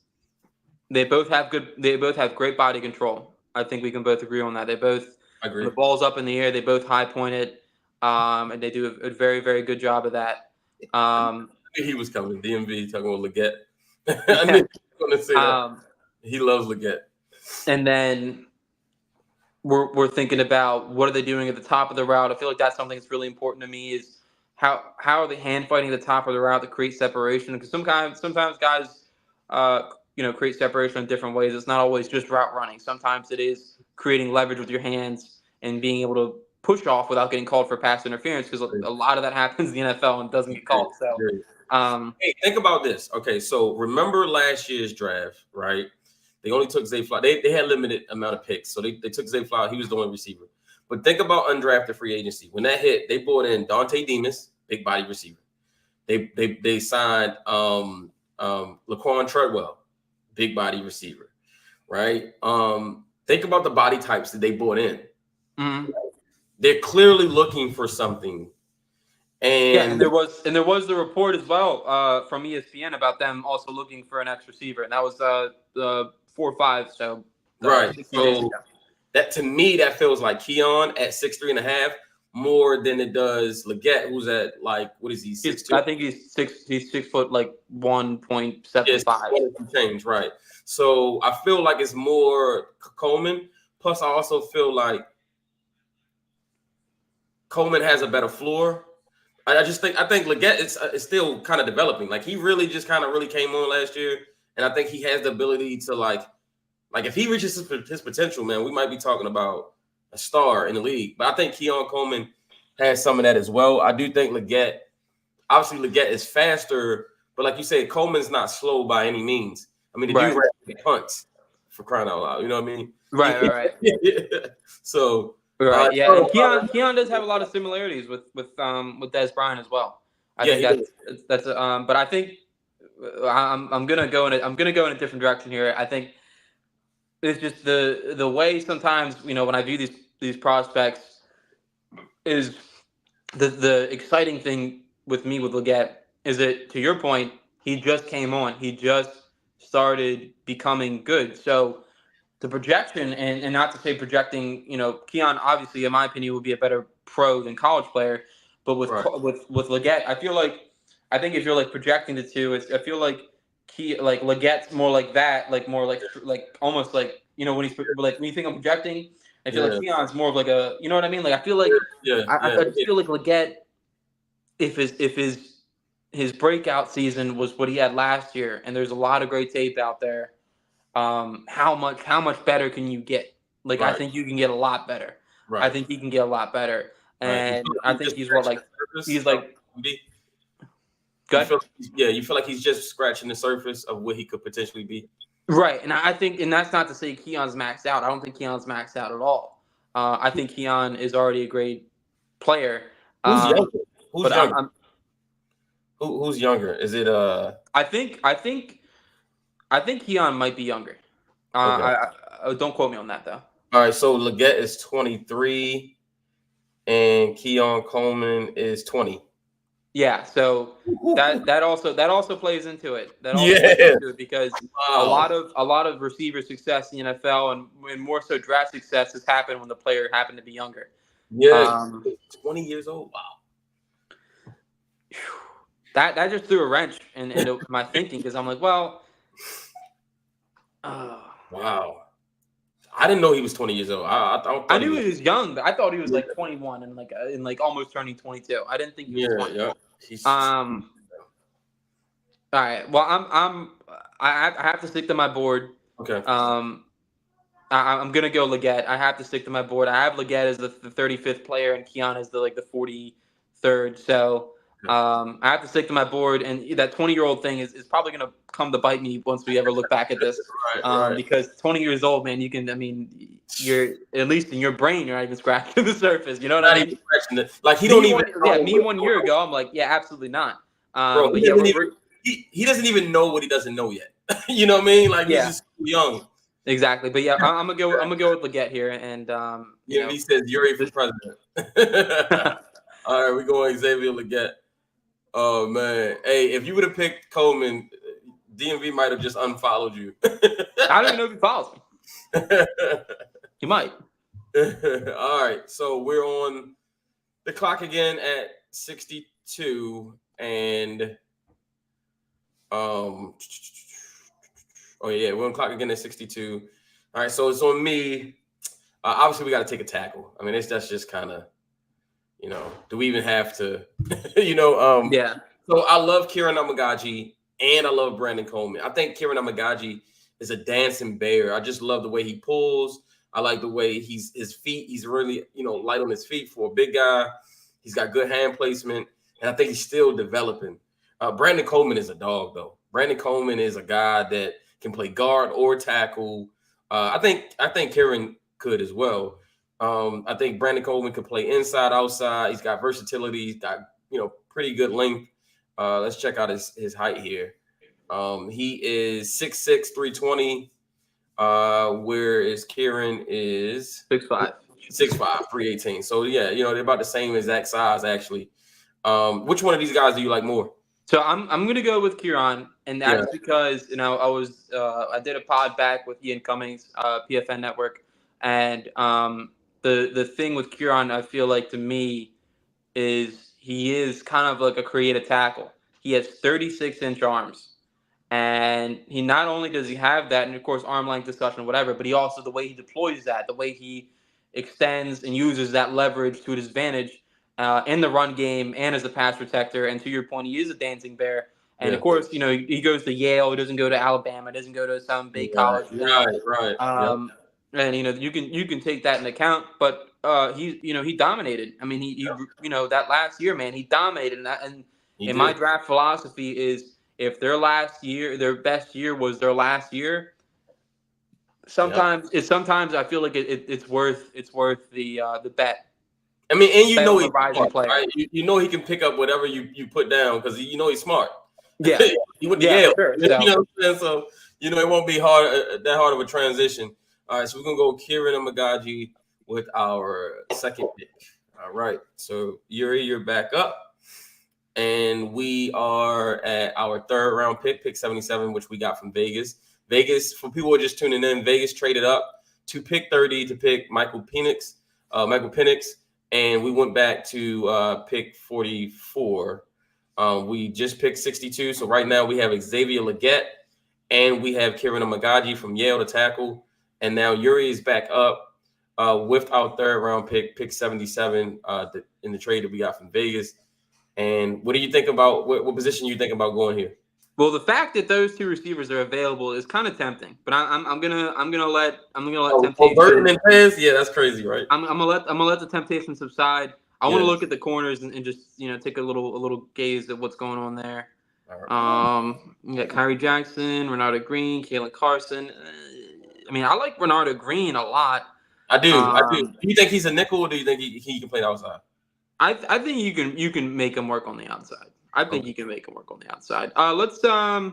they both have great body control. I think we can both agree on that. They both agree. The ball's up in the air. They both high point it, and they do a very, very good job of that. I knew he was coming. DMV talking about Legette. I knew he was going to say that. He loves Legette. And then we're thinking about what are they doing at the top of the route. I feel like that's something that's really important to me is how are they hand fighting at the top of the route to create separation? Because sometimes guys create separation in different ways. It's not always just route running. Sometimes it is creating leverage with your hands and being able to push off without getting called for pass interference, because a lot of that happens in the NFL and doesn't get called. So, hey, think about this. Okay, so remember last year's draft, right? They only took Zay Flowers. They had limited amount of picks, so they took Zay Flowers. He was the only receiver. But think about undrafted free agency. When that hit, they brought in Dante Demas, big body receiver. They signed Laquan Treadwell, big body receiver, right? Think about the body types that they brought in. Mm-hmm. They're clearly looking for something. And there was the report as well from ESPN about them also looking for an X receiver, and that was 4 or 5. So right. So that to me that feels like Keon at 6'3.5" more than it does Legette, who's at like what is he 6'2"? I think he's 6 foot like 1.75. Change right. So I feel like it's more Coleman. Plus, I also feel like Coleman has a better floor. I think Legette is still kind of developing. Like he really just kind of really came on last year, and I think he has the ability to like if he reaches his potential, man, we might be talking about a star in the league. But I think Keon Coleman has some of that as well. I do think Legette is faster, but like you said, Coleman's not slow by any means. I mean, the dude punts for crying out loud. You know what I mean? Right. So. Right. Yeah. And Keon does have a lot of similarities with Dez Bryant as well. I think that's but I think I'm gonna go in a different direction here. I think it's just the way sometimes when I view these prospects is the exciting thing with me with Legette is that, to your point, He just came on. He just started becoming good. So the projection, and not to say projecting, Keon obviously, in my opinion, would be a better pro than college player. But with Right. with Leggett, I think if you're like projecting the two, I feel like Leggett's more like that, like more like almost like when he's like when you think I'm projecting, I feel like Yeah. Keon's more of like a you know what I mean. Like I feel like Yeah. I just feel like Leggett, if his breakout season was what he had last year, and there's a lot of great tape out there. How much better can you get? Like I Right. think you can get a lot better. I Right. think he can get a lot better, Right. You feel and like I he's think just he's what scratching like the surface he's of like what he could be? You good. feel you feel like he's just scratching the surface of what he could potentially be. Right, and I think, and that's not to say Keon's maxed out. I don't think Keon's maxed out at all. I think Keon is already a great player. Who's Um, younger? Who's but younger? Who's younger? Is it I think Keon might be younger. okay. Don't quote me on that though. All right, so Leggett is 23 and Keon Coleman is 20. Yeah, so that also plays into it. That also plays Yeah. into it because a Wow. lot of receiver success in the NFL and more so draft success has happened when the player happened to be younger. Yeah, Um, 20 years old. Wow. that just threw a wrench into my thinking because I'm like, well, Wow. I didn't know he was 20 years old. I I thought he knew was. he was young, but I thought he was Yeah, like 21 and almost turning 22. I didn't think he was yeah, 20. yeah. He's Um, all right. Well, I have to stick to my board. okay. Um, I'm gonna go Leggett. I have to stick to my board. I have Leggett as the 35th player, and Keon is the 43rd. So Okay. I have to stick to my board. And that 20-year-old thing is probably gonna come to bite me once we ever look back at this, Right, right. because 20 years old, man, you can. I mean, you're at least in your brain, you're not even scratching the surface. You know what I Not mean? even scratching it. Like he don't even know Me what's 1 year going on. ago, I'm like, yeah, absolutely not. Bro, But yeah, he doesn't even know what he doesn't know yet. You know what I mean? Like he's yeah, just young. exactly. But yeah, I'm gonna go. I'm gonna go with Leggett here, and He says Yuri for this, president. All right, we going Xavier Leggett. Oh man. Hey, if you would have picked Coleman, DMV might have just unfollowed you. I don't even know if he follows me. He might. All right, so we're on the clock again at 62, and oh yeah, we're on the clock again at 62. All right, so it's on me. Obviously, we got to take a tackle. I mean, that's just kind of, do we even have to, Yeah. So I love Kieran Amagaji and I love Brandon Coleman. I think Kieran Amagaji is a dancing bear. I just love the way he pulls. I like the way his feet. He's really, light on his feet for a big guy. He's got good hand placement, and I think he's still developing. Brandon Coleman is a dog, though. Brandon Coleman is a guy that can play guard or tackle. I think Kieran could as well. I think Brandon Coleman could play inside, outside. He's got versatility. He's got pretty good length. Let's check out his height here. He is 6'6", 320. Whereas Kieran is 6'5". 6'5", 318. So yeah, they're about the same exact size actually. Which one of these guys do you like more? So I'm gonna go with Kieran, and that's because I did a pod back with Ian Cummings, PFN Network, and the thing with Kieran, I feel like to me, is he is kind of like a creative tackle. He has 36-inch arms, and he not only does he have that, and of course arm length discussion, whatever, but he also the way he deploys that, the way he extends and uses that leverage to his advantage in the run game and as a pass protector. And to your point, he is a dancing bear. And of course, he goes to Yale. He doesn't go to Alabama. Doesn't go to some big college. Right. Yep. And you can take that into account. But he dominated. I mean, he that last year, man, he dominated. And my draft philosophy is if their best year was their last year. Sometimes I feel like it's worth the bet. I mean, and He's he's rising smart, player. right? He can pick up whatever you put down because he's smart. Yeah, he went to Yale. Sure. You know what I'm saying? So it won't be that hard of a transition. All right, so we're gonna go Kieran Amagaji with our second pick. All right, so Yuri, you're back up. and we are at our third round pick 77, which we got from Vegas. Vegas, for people who are just tuning in, Vegas traded up to pick 30 to pick Michael Penix, and we went back to pick 44. We just picked 62, so right now we have Xavier Legette, and we have Kieran Amagaji from Yale to tackle, and now Yuri is back up with our third round pick 77 in the trade that we got from Vegas. And what do you think about what position you think about going here? Well, the fact that those two receivers are available is kind of tempting, but I'm gonna let temptation. Burton and Pez, yeah, that's crazy, right? I'm gonna let the temptation subside. I want to look at the corners and just take a little gaze at what's going on there. Right. You got Kyrie Jackson, Renardo Green, Kalen Carson. I mean, I like Renardo Green a lot. I do. Do you think he's a nickel, or do you think he can play outside? I think you can make him work on the outside. I think you can make him work on the outside. Let's are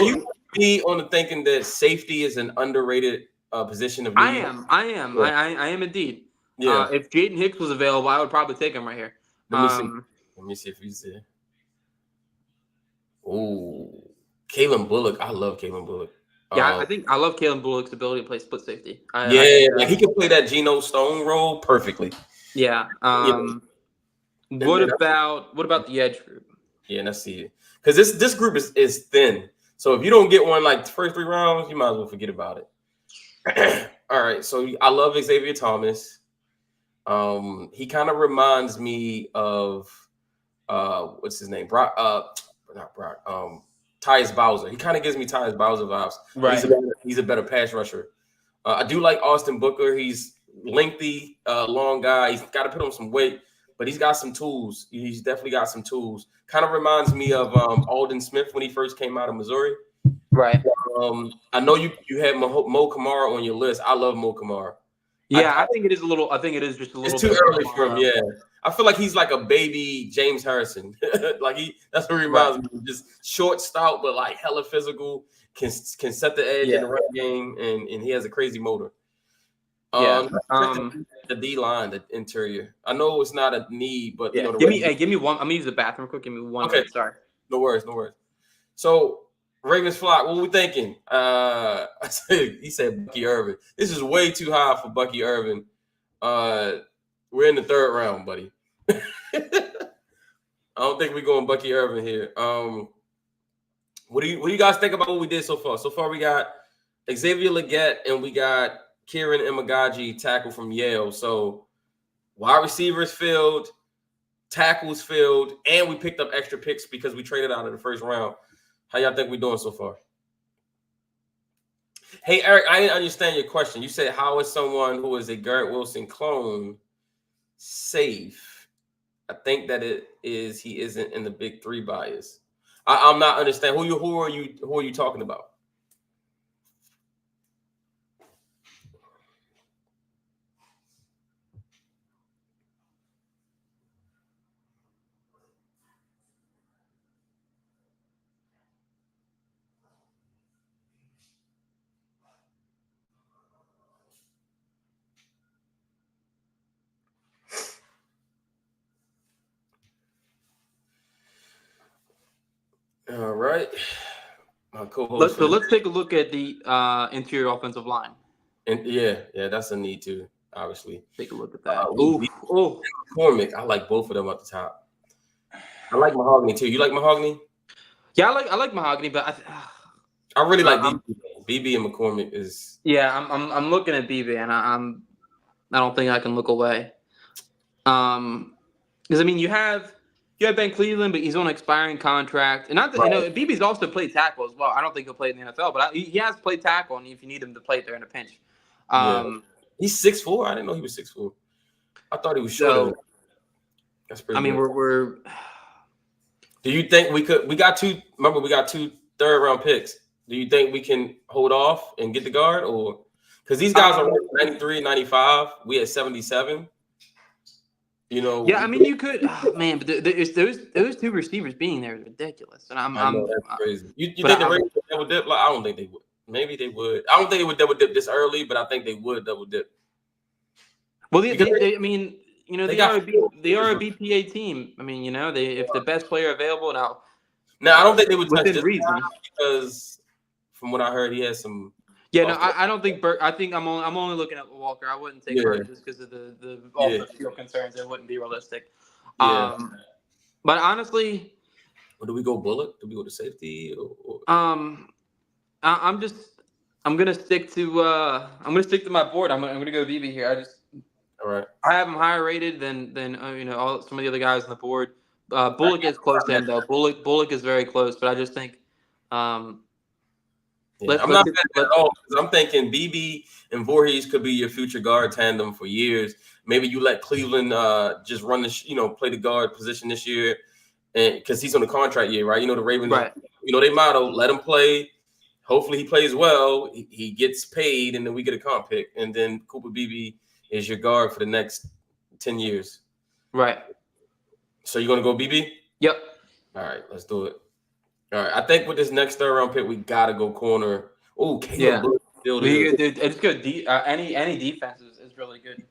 you be on the thinking that safety is an underrated position of need? I am. Yeah. I am indeed. Yeah. If Jaden Hicks was available, I would probably take him right here. Let me see if he's there. Oh, Kalen Bullock. I love Kalen Bullock. Yeah, I love Kalen Bullock's ability to play split safety. He can play that Geno Stone role perfectly. Yeah. What about the edge group? Yeah, let's see it. Because this group is thin. So if you don't get one like the first 3 rounds, you might as well forget about it. All right. So I love Xavier Thomas. He kind of reminds me of what's his name? Tyus Bowser. He kind of gives me Tyus Bowser vibes. Right. He's a better pass rusher. I do like Austin Booker. He's lengthy, long guy. He's got to put on some weight, but he's got some tools. He's definitely got some tools. Kind of reminds me of Aldon Smith when he first came out of Missouri. Right. I know you had Mo Kamara on your list. I love Mo Kamara. Yeah, I think it is just a little. It's too early for him. Yeah, I feel like he's like a baby James Harrison. That's what he reminds me of. Just short, stout, but like hella physical. Can set the edge in the run game, and he has a crazy motor. The D line, the interior. I know it's not a need, but give me one. I'm gonna use the bathroom quick. Give me one. Okay, sorry. No worries. So Ravens flock. What we thinking? He said Bucky Irvin. This is way too high for Bucky Irvin. We're in the third round, buddy. I don't think we're going Bucky Irvin here. What do you guys think about what we did so far? So far, we got Xavier Legette and we got Kieran Imagaji, tackle from Yale. So wide receivers filled, tackles filled, and we picked up extra picks because we traded out of the first round. How y'all think we're doing so far? Hey, Eric, I didn't understand your question. You said, how is someone who is a Garrett Wilson clone safe? I think that he isn't in the big 3 bias. I'm not understanding. Who are you talking about? All right. My co-host. Let's take a look at the interior offensive line. And yeah, that's a need too, obviously. Take a look at that. McCormick. I like both of them at the top. I like Mahogany too. You like Mahogany? Yeah, I like Mahogany, but I really like BB and McCormick is. Yeah, I'm looking at BB, and I don't think I can look away. Because I mean, you have Ben Cleveland, but he's on an expiring contract, and not that BB's also played tackle as well. I don't think he'll play in the NFL, but he has played tackle, and if you need him to play it, they're in a pinch. He's 6'4". I didn't know he was 6'4". I thought he was shorter. That's pretty. I mean, good. we're. Do you think we could? We got 2 third-round picks. Do you think we can hold off and get the guard, or because these guys are 93, 95, we at 77? Yeah, I mean, you could, man, but those 2 receivers being there is ridiculous, and I know, that's crazy. You think the Ravens would double dip? Like, I don't think they would. Maybe they would. I don't think they would double dip this early, but I think they would double dip. Well, I mean, they are a BPA team. I mean, if the best player available now. Now I don't think they would touch within this reason because from what I heard, he has some. Yeah, no, I don't think Burke. I think I'm only looking at Walker. I wouldn't take Burke just because of the off the field concerns. It wouldn't be realistic. Yeah. But honestly, or do we go Bullock? Do we go to safety? Or? I'm gonna stick to my board. I'm gonna go BB here. All right. I have him higher rated than some of the other guys on the board. Bullock is close to him though. Bullock is very close, but I just think. I'm not mad at all because I'm thinking BB and Voorhees could be your future guard tandem for years. Maybe you let Cleveland just run play the guard position this year, and because he's on the contract year, right? The Ravens, right. They motto, let him play. Hopefully he plays well. He gets paid, and then we get a comp pick, and then Cooper BB is your guard for the next 10 years. Right. So you're gonna go BB? Yep. All right, let's do it. All right, I think with this next third round pick, we gotta go corner. Oh, Caleb still there. It's good. Any defense is really good.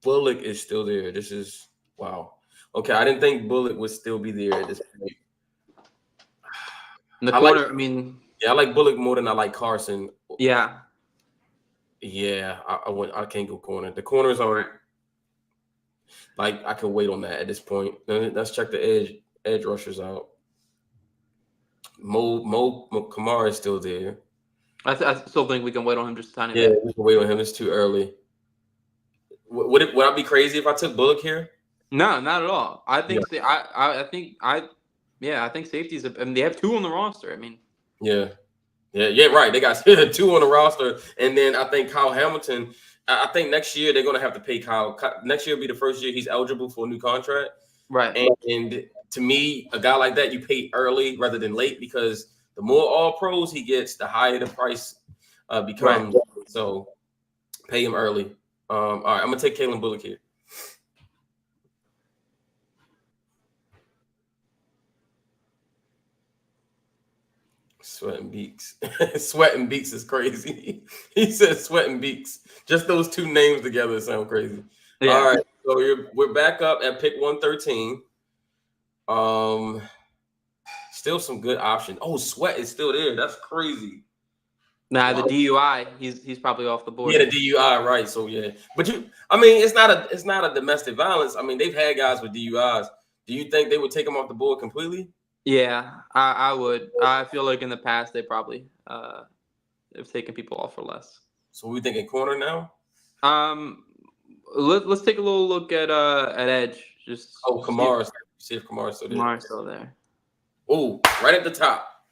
Bullock is still there. This is wow. Okay, I didn't think Bullock would still be there at this point. In the corner, I like Bullock more than I like Carson. Yeah. Yeah, I can't go corner. The corners are like I can wait on that at this point. Let's check the edge rushers out. Mo Kamara is still there. I still think we can wait on him just a tiny bit. Yeah, we can wait on him. It's too early. Would I be crazy if I took Bullock here? No, not at all. I think I think safety's they have two on the roster. Yeah, right. They got two on the roster, and then I think Kyle Hamilton. I think next year they're gonna have to pay Kyle. Next year will be the first year he's eligible for a new contract. Right. And to me, a guy like that, you pay early rather than late because the more all pros he gets, the higher the price becomes. Right. So pay him early. All right, I'm gonna take Kalen Bullock here. Sweating Beaks. Sweating Beaks is crazy. He said Sweating Beaks. Just those two names together sound crazy. Yeah. All right, so we're back up at pick 113. Still some good options. Oh, Sweat is still there. That's crazy. Nah, the DUI, he's probably off the board. Yeah, the DUI, right? So yeah, but it's not a domestic violence. They've had guys with DUIs. Do you think they would take him off the board completely? Yeah, I would. I feel like in the past they probably have taken people off for less. So we thinking corner now? Let's take a little look at edge. Kamara. See if Kamara's still there. Kamara's still there. Oh, right at the top.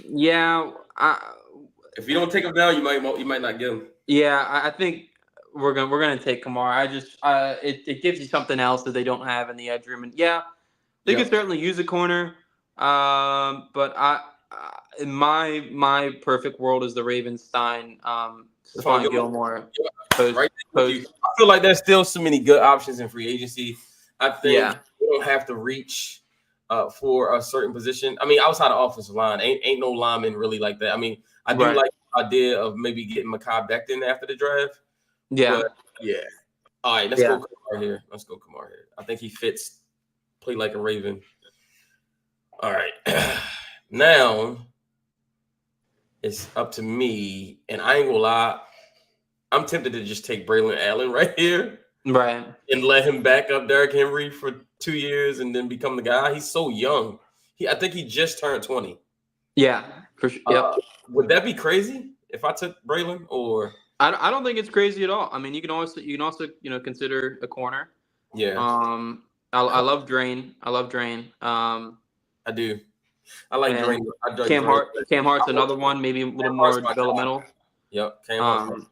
Yeah, if you don't take him down, you might not get him. Yeah, I think we're gonna take Kamara. It gives you something else that they don't have in the edge room, and they could certainly use a corner. But in my perfect world is the Ravenstein, Stephon Gilmore. Right. I feel like there's still so many good options in free agency. I think we don't have to reach for a certain position. Outside of offensive line, ain't no lineman really like that. I do like the idea of maybe getting Mekhi Becton after the draft. Yeah. But, yeah. All right, let's go Kamara here. I think he fits play like a Raven. All right. Now it's up to me, and I ain't gonna lie. I'm tempted to just take Braylon Allen right here. Right. And let him back up Derrick Henry for 2 years and then become the guy. He's so young. I think he just turned 20. Yeah, for sure. Yep. Would that be crazy if I took Braylon or? I don't think it's crazy at all. You can also consider a corner. Yeah. I love Drain. I do. I like Drain. Cam Hart's another one, maybe a little more developmental. Yep. Cam Hart.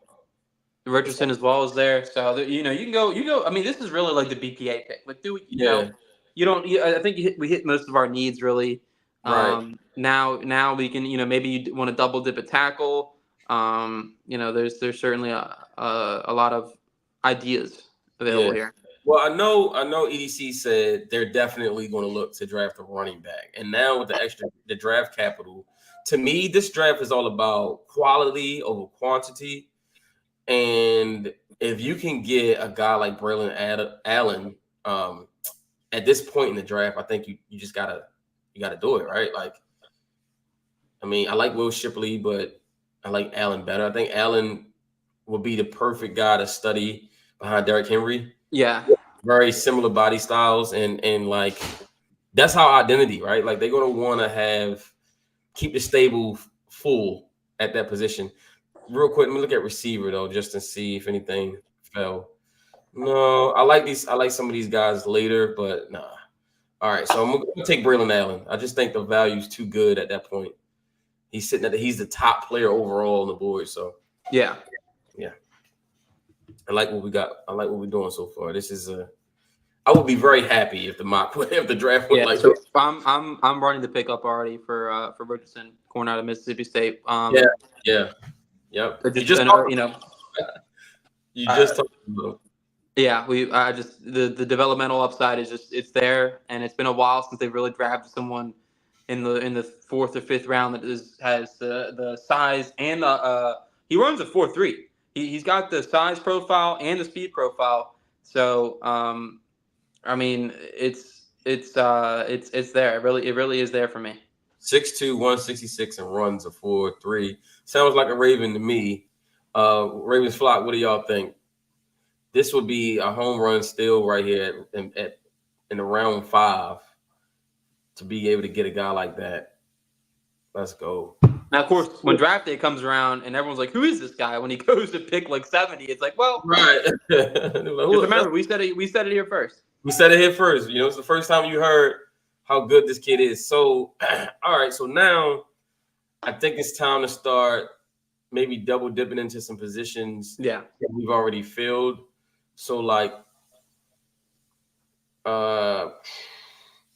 Richardson as well is there, so you can go. This is really like the BPA pick. Like, I think we hit most of our needs really. Right. Now we can, maybe you want to double dip a tackle. There's certainly a lot of ideas available here. Well, I know EDC said they're definitely going to look to draft a running back, and now with the draft capital, to me, this draft is all about quality over quantity. And if you can get a guy like Braylon Allen, at this point in the draft, I think you just gotta do it, right? Like, I mean, I like Will Shipley, but I like Allen better. I think Allen would be the perfect guy to study behind Derrick Henry. Yeah. Very similar body styles, and like that's how identity, right? Like they're gonna want to keep the stable full at that position. Real quick, let me look at receiver though, just to see if anything fell. No, I like some of these guys later, but nah. All right, so I'm gonna take Braylon Allen. I just think the value's too good at that point. He's he's the top player overall on the board. So yeah. I like what we got. I like what we're doing so far. This is I would be very happy if the draft went like so this. I'm running the pickup already for Richardson, corner out of Mississippi State. Yep. You just talked about him. Yeah, the developmental upside is it's there, and it's been a while since they've really drafted someone in the 4th or 5th round that has the size and he runs a 4.3. He's got the size profile and the speed profile. So I mean it's there. It really is there for me. 6'2", 166 and runs a 4.3. Sounds like a Raven to me. Ravens flock. What do y'all think? This would be a home run still right here in the round 5 to be able to get a guy like that. Let's go. Now, of course, when draft day comes around and everyone's like, "Who is this guy?" When he goes to pick like 70, it's like, well, right. Just remember, we said it here first. We said it here first. You know, it's the first time you heard how good this kid is. So, all right. So now, I think it's time to start maybe double dipping into some positions. Yeah, that we've already filled. So, like, I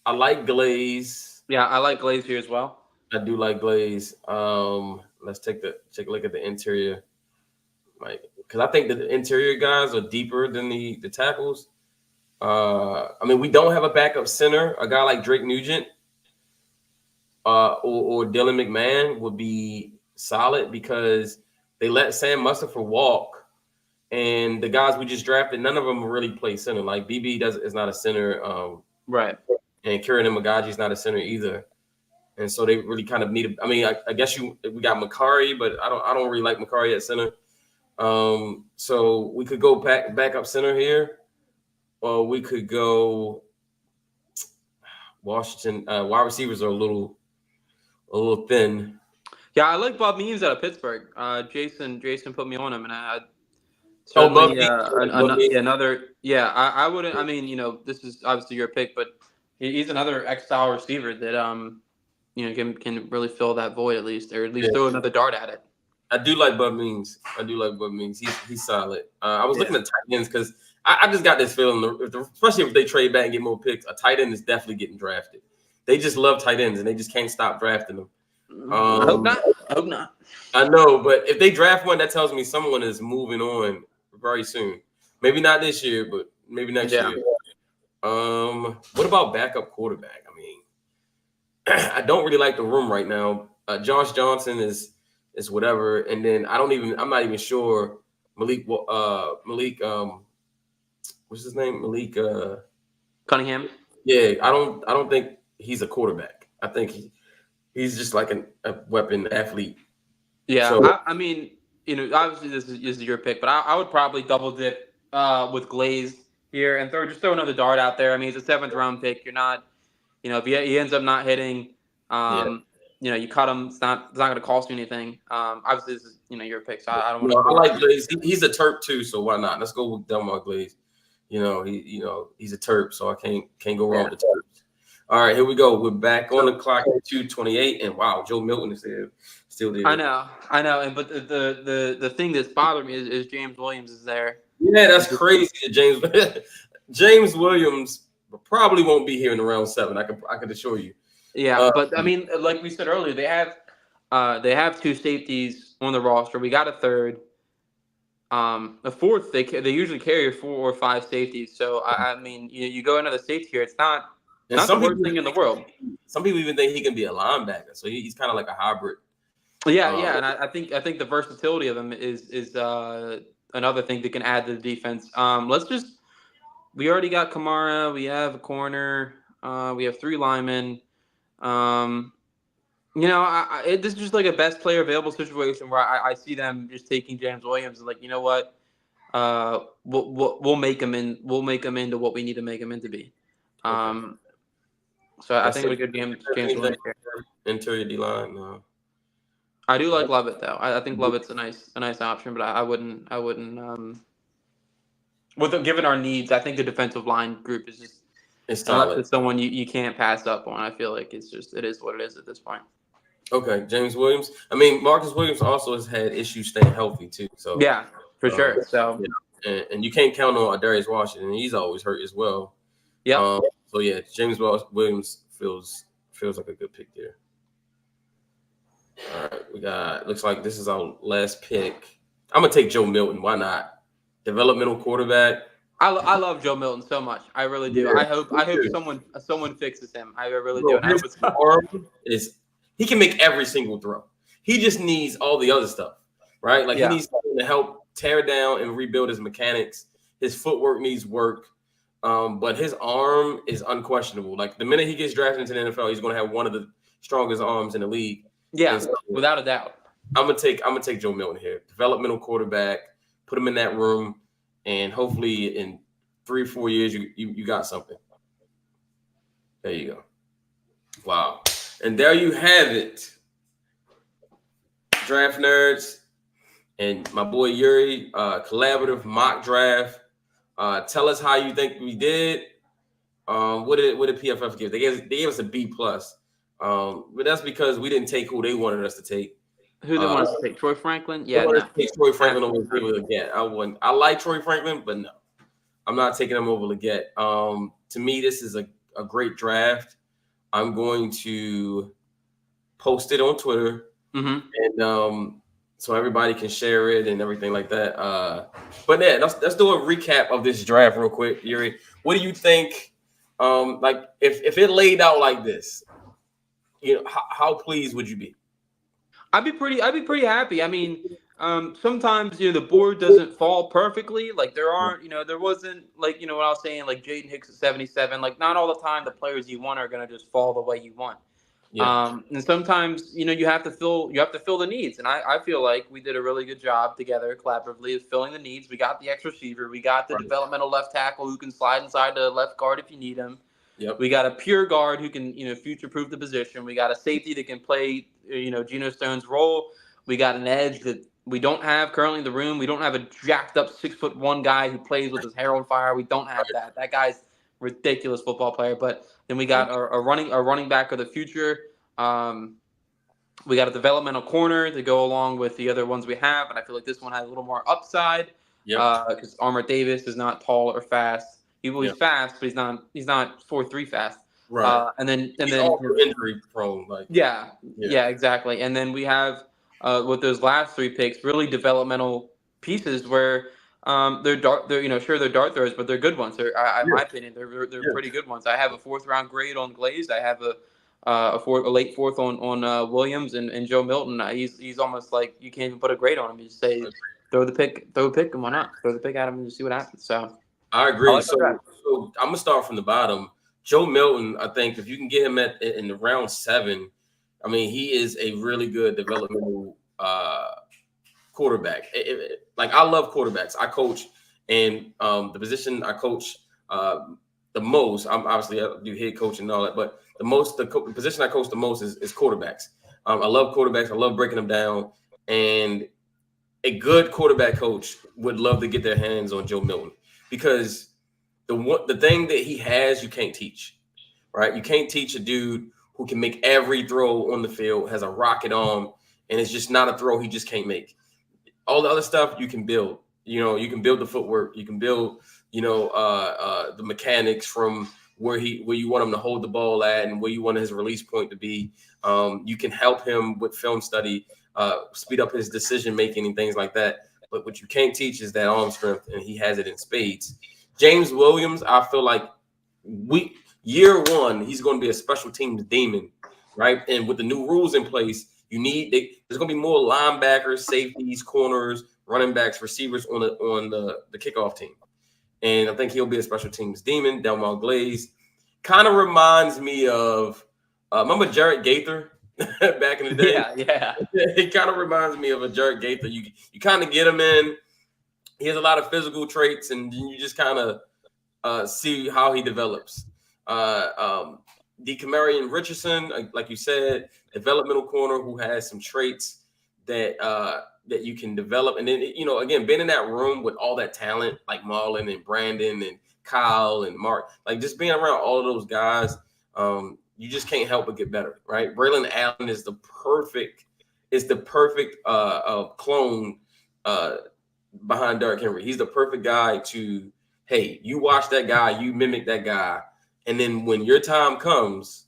like Glaze. Yeah, I like Glaze here as well. I do like Glaze. Let's take a look at the interior, like, because I think the interior guys are deeper than the tackles. I mean, we don't have a backup center. A guy like Drake Nugent, or Dylan McMahon would be solid because they let Sam Mustipher walk, and the guys we just drafted, none of them really play center. Like BB is not a center, right? And Kieran Magaji is not a center either. And so they really kind of need. I mean, I guess we got Makari, but I don't really like Makari at center. So we could go back up center here, or we could go Washington. Wide receivers are a little thin. Yeah, I like Bob Means out of Pittsburgh. Jason put me on him, and I certainly another. Yeah, I wouldn't. I mean, you know, this is obviously your pick, but he's another X-style receiver that you know, can really fill that void at least throw another dart at it. I do like Bud Means. He's solid. I was looking at tight ends because I just got this feeling, especially if they trade back and get more picks, a tight end is definitely getting drafted. They just love tight ends and they just can't stop drafting them. I hope not. I know, but if they draft one, that tells me someone is moving on very soon. Maybe not this year, but maybe next year. What about backup quarterback? I mean, I don't really like the room right now. Josh Johnson is whatever, and then I'm not even sure Malik. What's his name? Malik Cunningham. Yeah, I don't think he's a quarterback. I think he's just like a weapon athlete. Yeah, so, I mean, you know, obviously this is your pick, but I would probably double dip with Glaze here and throw another dart out there. I mean, it's a 7th round pick. You're not, you know, if he ends up not hitting, you know, you cut him. It's not going to cost you anything. Obviously, this is, you know, your pick. So I don't want to. I like Glaze. He's a Terp too, so why not? Let's go with Delmar Glaze. You know, he's a Terp, so I can't go wrong with the Terps. All right, here we go. We're back on the clock at 2:28, and wow, Joe Milton is there, still there. I know, and but the thing that's bothering me is James Williams is there. Yeah, that's crazy. James Williams probably won't be here in the round 7. I can assure you. Yeah, but I mean, like we said earlier, they have 2 safeties on the roster. We got a 3rd. The 4th, they usually carry 4 or 5 safeties. So I mean, you go another safety here. It's not the worst thing in the world. Some people even think he can be a linebacker. So he's kind of like a hybrid. Yeah, and I think the versatility of him is another thing that can add to the defense. We already got Kamara. We have a corner. We have 3 linemen. This is just like a best player available situation where I see them just taking James Williams and like, you know what, we'll make him in. We'll make him into what we need to make him into be. Okay. So I think we could game James Williams here. Interior D line. No. I do like Lovett though. I think Lovett's a nice option, but I wouldn't. Given our needs, I think the defensive line group is just It's solid. It's someone you can't pass up on. I feel like it is what it is at this point. Okay, James Williams. I mean, Marcus Williams also has had issues staying healthy too. So yeah, for sure. So and you can't count on Darius Washington. He's always hurt as well. Yeah. So yeah, James Williams feels like a good pick there. All right, looks like this is our last pick. I'm gonna take Joe Milton. Why not? Developmental quarterback. I love Joe Milton so much. I really do. Yeah. I hope someone fixes him. I really do. And His arm he can make every single throw. He just needs all the other stuff, right? Like he needs someone to help tear down and rebuild his mechanics. His footwork needs work. But his arm is unquestionable. Like the minute he gets drafted into the NFL, he's going to have one of the strongest arms in the league. Yeah, so, without a doubt. I'm gonna take Joe Milton here. Developmental quarterback. Put him in that room, and hopefully in 3 or 4 years you got something. There you go. Wow. And there you have it. Draft Nerds and my boy Yuri, collaborative mock draft. Tell us how you think we did. What did PFF give? They gave us a B+. But that's because we didn't take who they wanted us to take. Who they wanted us to take? Troy Franklin? Yeah, no. Take Troy Franklin over Leggett. I like Troy Franklin, but no. I'm not taking him over Leggett. To me, this is a great draft. I'm going to post it on Twitter, and so everybody can share it and everything like that. But yeah, let's do a recap of this draft real quick, Yuri. What do you think? Like if it laid out like this, how pleased would you be? I'd be pretty happy. I mean, sometimes the board doesn't fall perfectly. Like there aren't, there wasn't like what I was saying, like Jaden Hicks at 77. Like not all the time the players you want are gonna just fall the way you want. Yeah. And sometimes you have to fill the needs. And I feel like we did a really good job together collaboratively of filling the needs. We got the X receiver, we got the developmental left tackle who can slide inside the left guard if you need him. Yep. We got a pure guard who can, future-proof the position. We got a safety that can play, Geno Stone's role. We got an edge that we don't have currently in the room. We don't have a jacked-up 6'1" guy who plays with his hair on fire. We don't have that. That guy's ridiculous football player. But then we got a running back of the future. We got a developmental corner to go along with the other ones we have. And I feel like this one has a little more upside because Armour Davis is not tall or fast. He's fast, but he's not 4.3 fast. Right. And then injury prone. Like yeah, exactly. And then we have with those last 3 picks, really developmental pieces where they're dart throws, but they're good ones. In my opinion, they're pretty good ones. I have a 4th round grade on Glazed. I have a late 4th on Williams and Joe Milton. He's almost like you can't even put a grade on him. You just say throw the pick, and why not throw the pick at him and just see what happens. So. I agree. So I'm gonna start from the bottom. Joe Milton, I think if you can get him in the round 7, I mean he is a really good developmental quarterback. Like I love quarterbacks. I coach, and the position I coach the most. I do head coaching and all that, but the position I coach the most is quarterbacks. I love quarterbacks. I love breaking them down, and a good quarterback coach would love to get their hands on Joe Milton. Because the thing that he has, you can't teach, right? You can't teach a dude who can make every throw on the field, has a rocket arm, and it's just not a throw he just can't make. All the other stuff you can build. You can build the footwork. You can build, the mechanics from where you want him to hold the ball at and where you want his release point to be. You can help him with film study, speed up his decision making and things like that. But what you can't teach is that arm strength, and he has it in spades. James Williams, I feel like year 1, he's going to be a special teams demon, right? And with the new rules in place, there's going to be more linebackers, safeties, corners, running backs, receivers on the kickoff team. And I think he'll be a special teams demon. Delmar Glaze kind of reminds me of remember Jared Gaither back in the day? Yeah. It kind of reminds me of a Jared Gaither. You kind of get him in. He has a lot of physical traits, and you just kind of see how he develops. DeCamarion Richardson, like you said, developmental corner who has some traits that that you can develop. And then, again, being in that room with all that talent, like Marlon and Brandon and Kyle and Mark, like just being around all of those guys, you just can't help but get better, right? Braylon Allen is the perfect clone behind Derrick Henry. He's the perfect guy to, hey, you watch that guy, you mimic that guy, and then when your time comes,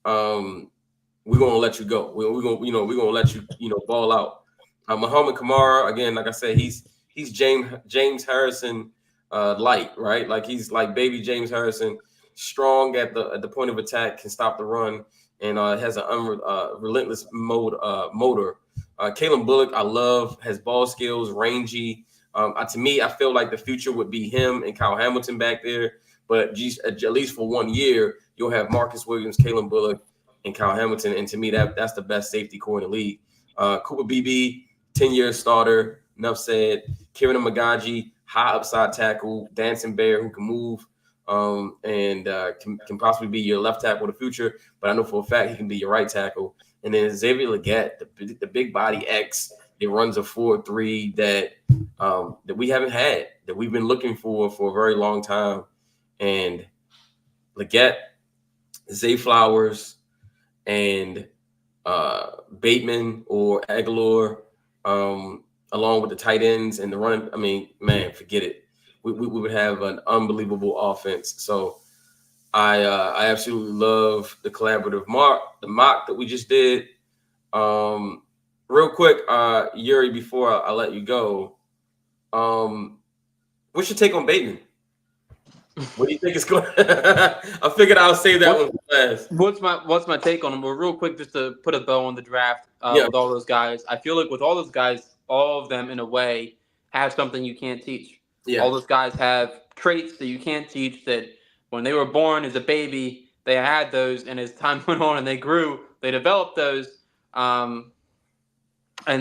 we're gonna let you go. We're gonna let you, ball out. Muhammad Kamara, again, like I said, he's James Harrison light, right? Like he's like baby James Harrison, strong at the point of attack, can stop the run, and has an relentless motor. Kalen Bullock, I love, has ball skills, rangy. To me, I feel like the future would be him and Kyle Hamilton back there. But at least for 1 year, you'll have Marcus Williams, Kalen Bullock, and Kyle Hamilton. And to me, that's the best safety core in the league. Cooper Beebe, 10-year starter. Enough said. Kieran Magaji, high upside tackle, dancing bear who can move and can possibly be your left tackle in the future. But I know for a fact he can be your right tackle. And then Xavier Legette, the big body X, it runs a 4.3 that we haven't had, that we've been looking for a very long time. And Legette, Zay Flowers, and Bateman or Aguilar, along with the tight ends and the run. I mean, man, forget it. We would have an unbelievable offense. So I absolutely love the collaborative mock that we just did. Real quick, Yuri, before I let you go, what's your take on Bateman? What do you think is going? I figured I'll say that one last. What's my take on him? Well, real quick, just to put a bow on the draft with all those guys. I feel like with all those guys, all of them in a way have something you can't teach. Yeah. All those guys have traits that you can't teach. That when they were born as a baby, they had those, and as time went on and they grew, they developed those. And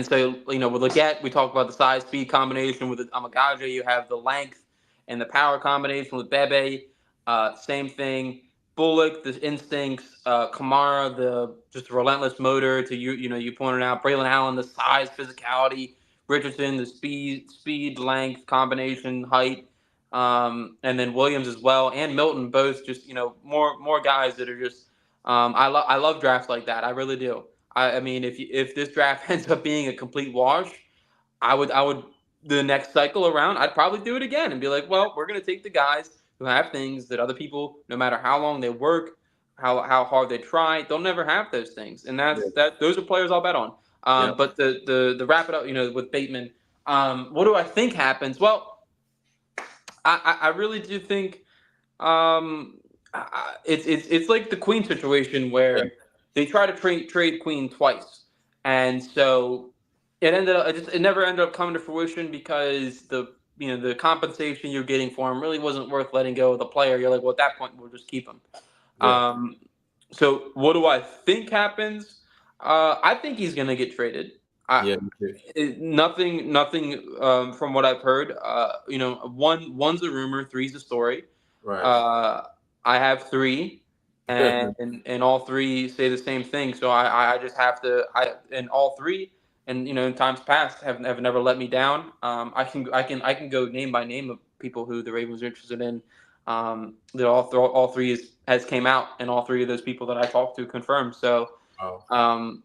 so, with Legette, we talked about the size speed combination. With Amagaja, you have the length and the power combination with Bebe. Same thing. Bullock, the instincts. Kamara, the just relentless motor. You pointed out. Braylon Allen, the size, physicality. Richardson, the speed, length, combination, height. And then Williams as well, and Milton, both just more guys that are just. I love drafts like that. I really do. I mean, if this draft ends up being a complete wash, I would the next cycle around, I'd probably do it again and be like, well, we're gonna take the guys who have things that other people, no matter how long they work, how hard they try, they'll never have those things, and those are players I'll bet on. But the wrap it up, with Bateman, what do I think happens? Well, I really do think it's like the Queen situation where they try to trade Queen twice, and so it never ended up coming to fruition because the compensation you're getting for him really wasn't worth letting go of the player. You're like, well, at that point, we'll just keep him. Yeah. So what do I think happens? I think he's going to get traded. Nothing from what I've heard. One's a rumor, three's a story. Right. I have three, and all three say the same thing. So I just have to. And all three, and in times past have never let me down. I can go name by name of people who the Ravens are interested in. That all three has came out, and all three of those people that I talked to confirmed. So, I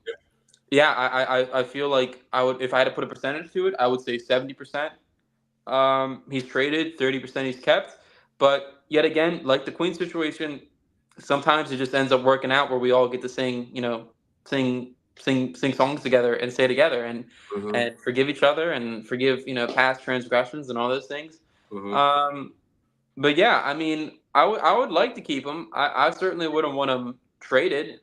feel like I would, if I had to put a percentage to it, I would say 70%. He's traded, 30% he's kept. But yet again, like the Queen situation, sometimes it just ends up working out where we all get to sing songs together and stay together and forgive each other and forgive past transgressions and all those things. But yeah, I mean, I would like to keep him. I certainly wouldn't want him traded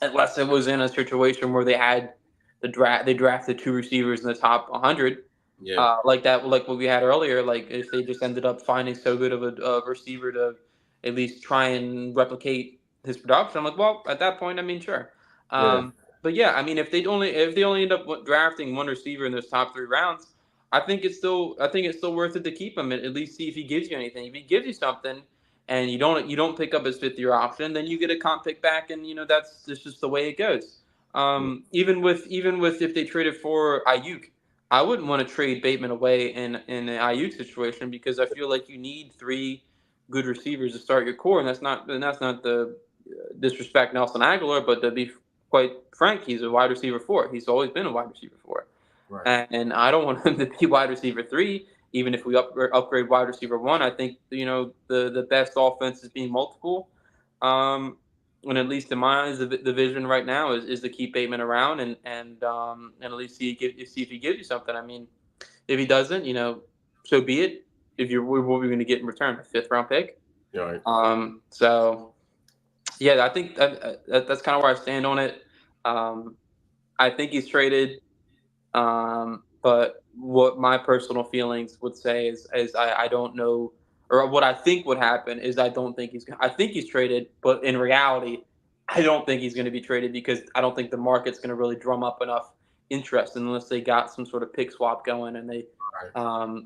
unless it was in a situation where they had they drafted two receivers in the top 100. Yeah. Like that, like what we had earlier. Like if they just ended up finding so good of a receiver to at least try and replicate his production, I'm like, well, at that point, I mean, sure. Yeah. But yeah, I mean, if they only end up drafting one receiver in those top 3 rounds, I think it's still worth it to keep him and at least see if he gives you anything. If he gives you something, and you don't pick up his 5th-year option, then you get a comp pick back, and that's just the way it goes. Even with if they traded for Ayuk, I wouldn't want to trade Bateman away in an Ayuk situation because I feel like you need 3 good receivers to start your core, and that's not the disrespect Nelson Aguilar, but to be quite frank, he's a wide receiver 4. He's always been a wide receiver 4, Right. and I don't want him to be wide receiver 3. Even if we upgrade wide receiver 1, I think the best offense is being multiple. And at least in my eyes, the vision right now is to keep Bateman around and at least see if he gives you something. I mean, if he doesn't, so be it. If you're what we're going to get in return, a 5th-round pick. Right. So yeah, I think that's kind of where I stand on it. I think he's traded. But what my personal feelings would say is I don't know, or what I think would happen is I think he's traded, but in reality, I don't think he's going to be traded because I don't think the market's going to really drum up enough interest unless they got some sort of pick swap going and they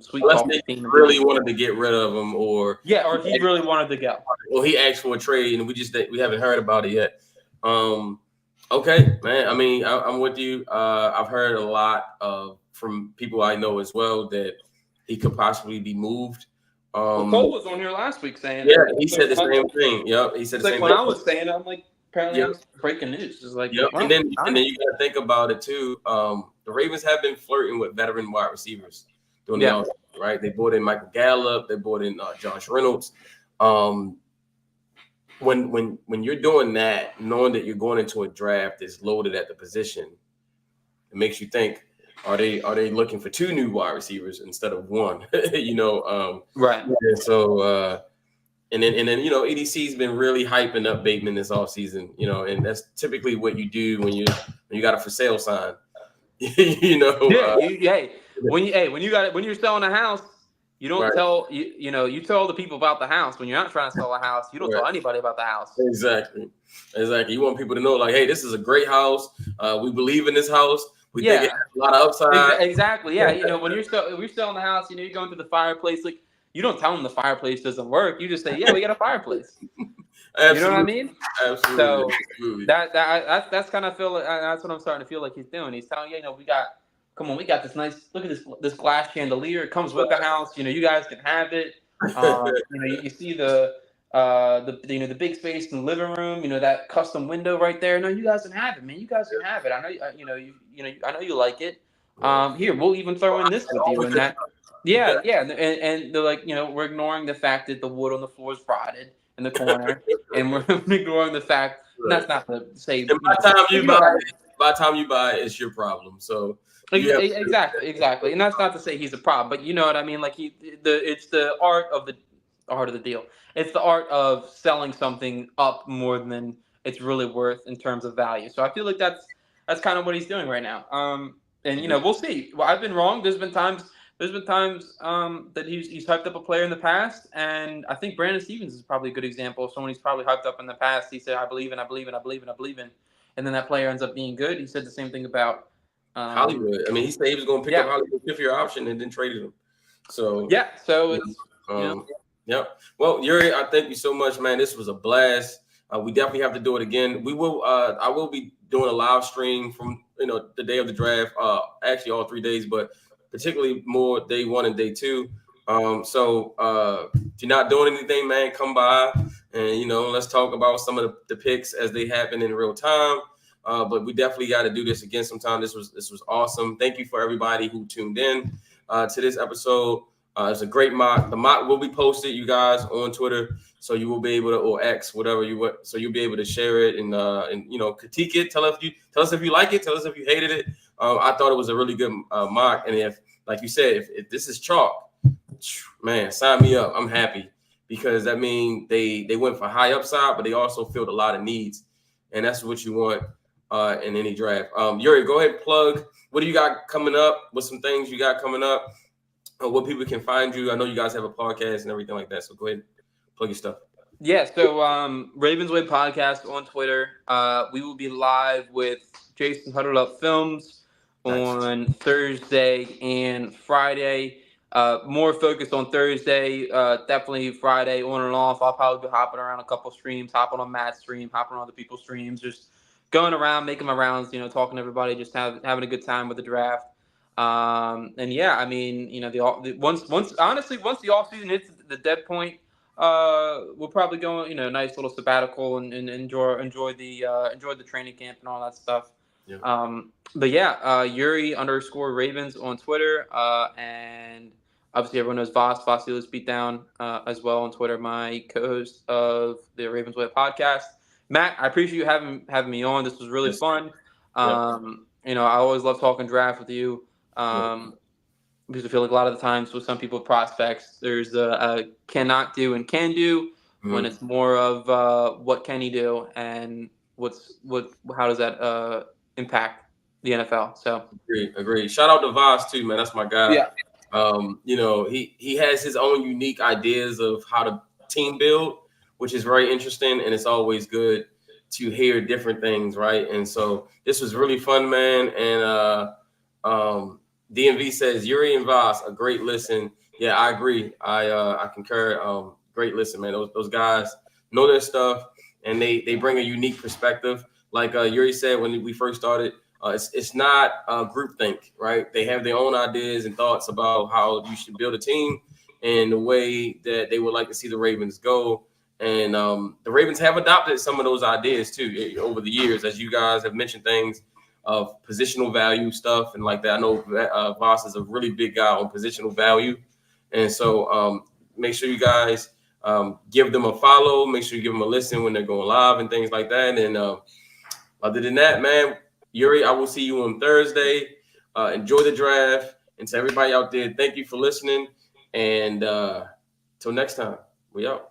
sweet Unless talk they the team. really wanted to get rid of him, or he really wanted to go. Well, he asked for a trade, and we haven't heard about it yet. Okay, man. I mean, I'm with you. I've heard a lot from people I know as well that he could possibly be moved. Cole was on here last week saying, yeah, he said the same thing. Yep, he said the same when thing. I was saying it, I'm like, apparently Yep. I'm breaking news. It's like, Yep. well, And then you got to think about it too. The Ravens have been flirting with veteran wide receivers during the offseason, right? They brought in Michael Gallup. They brought in Josh Reynolds. When you're doing that, knowing that you're going into a draft that's loaded at the position, it makes you think: Are they looking for 2 new wide receivers instead of 1? Right. And so, and then EDC's been really hyping up Bateman this offseason, and that's typically what you do when you got a for sale sign. When you're selling a house, you don't right. tell you tell the people about the house. When you're not trying to sell a house, you don't tell anybody about the house. Exactly. You want people to know, like, hey, this is a great house. We believe in this house. We think it has a lot of upside. Exactly. Yeah. When you're selling the house, you're going to the fireplace. Like, you don't tell them the fireplace doesn't work. You just say, yeah, we got a fireplace. Absolutely. You know what I mean? Absolutely. So Absolutely. that's kind of that's what I'm starting to feel like he's doing. He's telling you, we got this nice, look at this glass chandelier. It comes with the house. You guys can have it. You see the big space in the living room. That custom window right there. No, you guys can have it, man. You guys can have it. I know I know you like it. Here, we'll even throw in this with you and that. Yeah. And they're like, we're ignoring the fact that the wood on the floor is rotted in the corner, and we're ignoring the fact. That's not to say. And by the time you buy it, it's your problem. So exactly, and that's not to say he's a problem, but you know what I mean. Like it's the art of the deal. It's the art of selling something up more than it's really worth in terms of value. So I feel like that's kind of what he's doing right now. And we'll see. Well, I've been wrong. There's been times that he's hyped up a player in the past, and I think Brandon Stevens is probably a good example of someone he's probably hyped up in the past. He said, I believe in, and then that player ends up being good. He said the same thing about Hollywood. I mean, he said he was going to pick up Hollywood's 5th-year option and then traded him. So it's Yep. Well, Yuri, I thank you so much, man. This was a blast. We definitely have to do it again. We will. I will be doing a live stream from the day of the draft. Actually, all 3 days, but particularly more day 1 and day 2. So if you're not doing anything, man, come by and let's talk about some of the picks as they happen in real time. But we definitely got to do this again sometime. This was awesome. Thank you for everybody who tuned in to this episode. It's a great mock. The mock will be posted, you guys, on Twitter, so you will be able to, or X, whatever so you'll be able to share it and critique it. Tell us if you like it. Tell us if you hated it. I thought it was a really good mock, and if, like you said, if this is chalk, man, sign me up. I'm happy because that means they went for high upside, but they also filled a lot of needs, and that's what you want in any draft. Yuri, go ahead and plug. What do you got coming up? What's some things you got coming up? What people can find you? I know you guys have a podcast and everything like that. So go ahead and plug your stuff. Yeah, so Ravens Way Podcast on Twitter. We will be live with Jason Huddled Up Films on Thursday and Friday. More focused on Thursday. Definitely Friday on and off. I'll probably be hopping around a couple streams, hopping on Matt's stream, hopping on other people's streams, just going around, making my rounds, talking to everybody, just having a good time with the draft. And yeah, I mean, once the off season hits the dead point, we'll probably go, nice little sabbatical and enjoy the training camp and all that stuff. Yeah. But yeah, Yuri _Ravens on Twitter, and obviously everyone knows Voss Beatdown as well on Twitter, my co-host of the Ravens Way podcast. Matt, I appreciate you having me on. This was really fun. I always love talking draft with you. Because I feel like a lot of the times with some people prospects, there's a cannot do and can do, when it's more of what can he do and how does that impact the NFL. So agree. Shout out to Voss too, man. That's my guy. Yeah. He has his own unique ideas of how to team build, which is very interesting, and it's always good to hear different things, right? And so this was really fun, man. And DMV says Yuri and Voss, a great listen. Yeah, I agree. I concur. Great listen, man. Those guys know their stuff, and they bring a unique perspective. Like Yuri said when we first started, it's not groupthink, right? They have their own ideas and thoughts about how you should build a team and the way that they would like to see the Ravens go. And the Ravens have adopted some of those ideas too over the years, as you guys have mentioned things of positional value stuff and like that. I know Voss is a really big guy on positional value. And so make sure you guys give them a follow. Make sure you give them a listen when they're going live and things like that. And other than that, man, Yuri, I will see you on Thursday. Enjoy the draft. And to everybody out there, thank you for listening. And till next time, we out.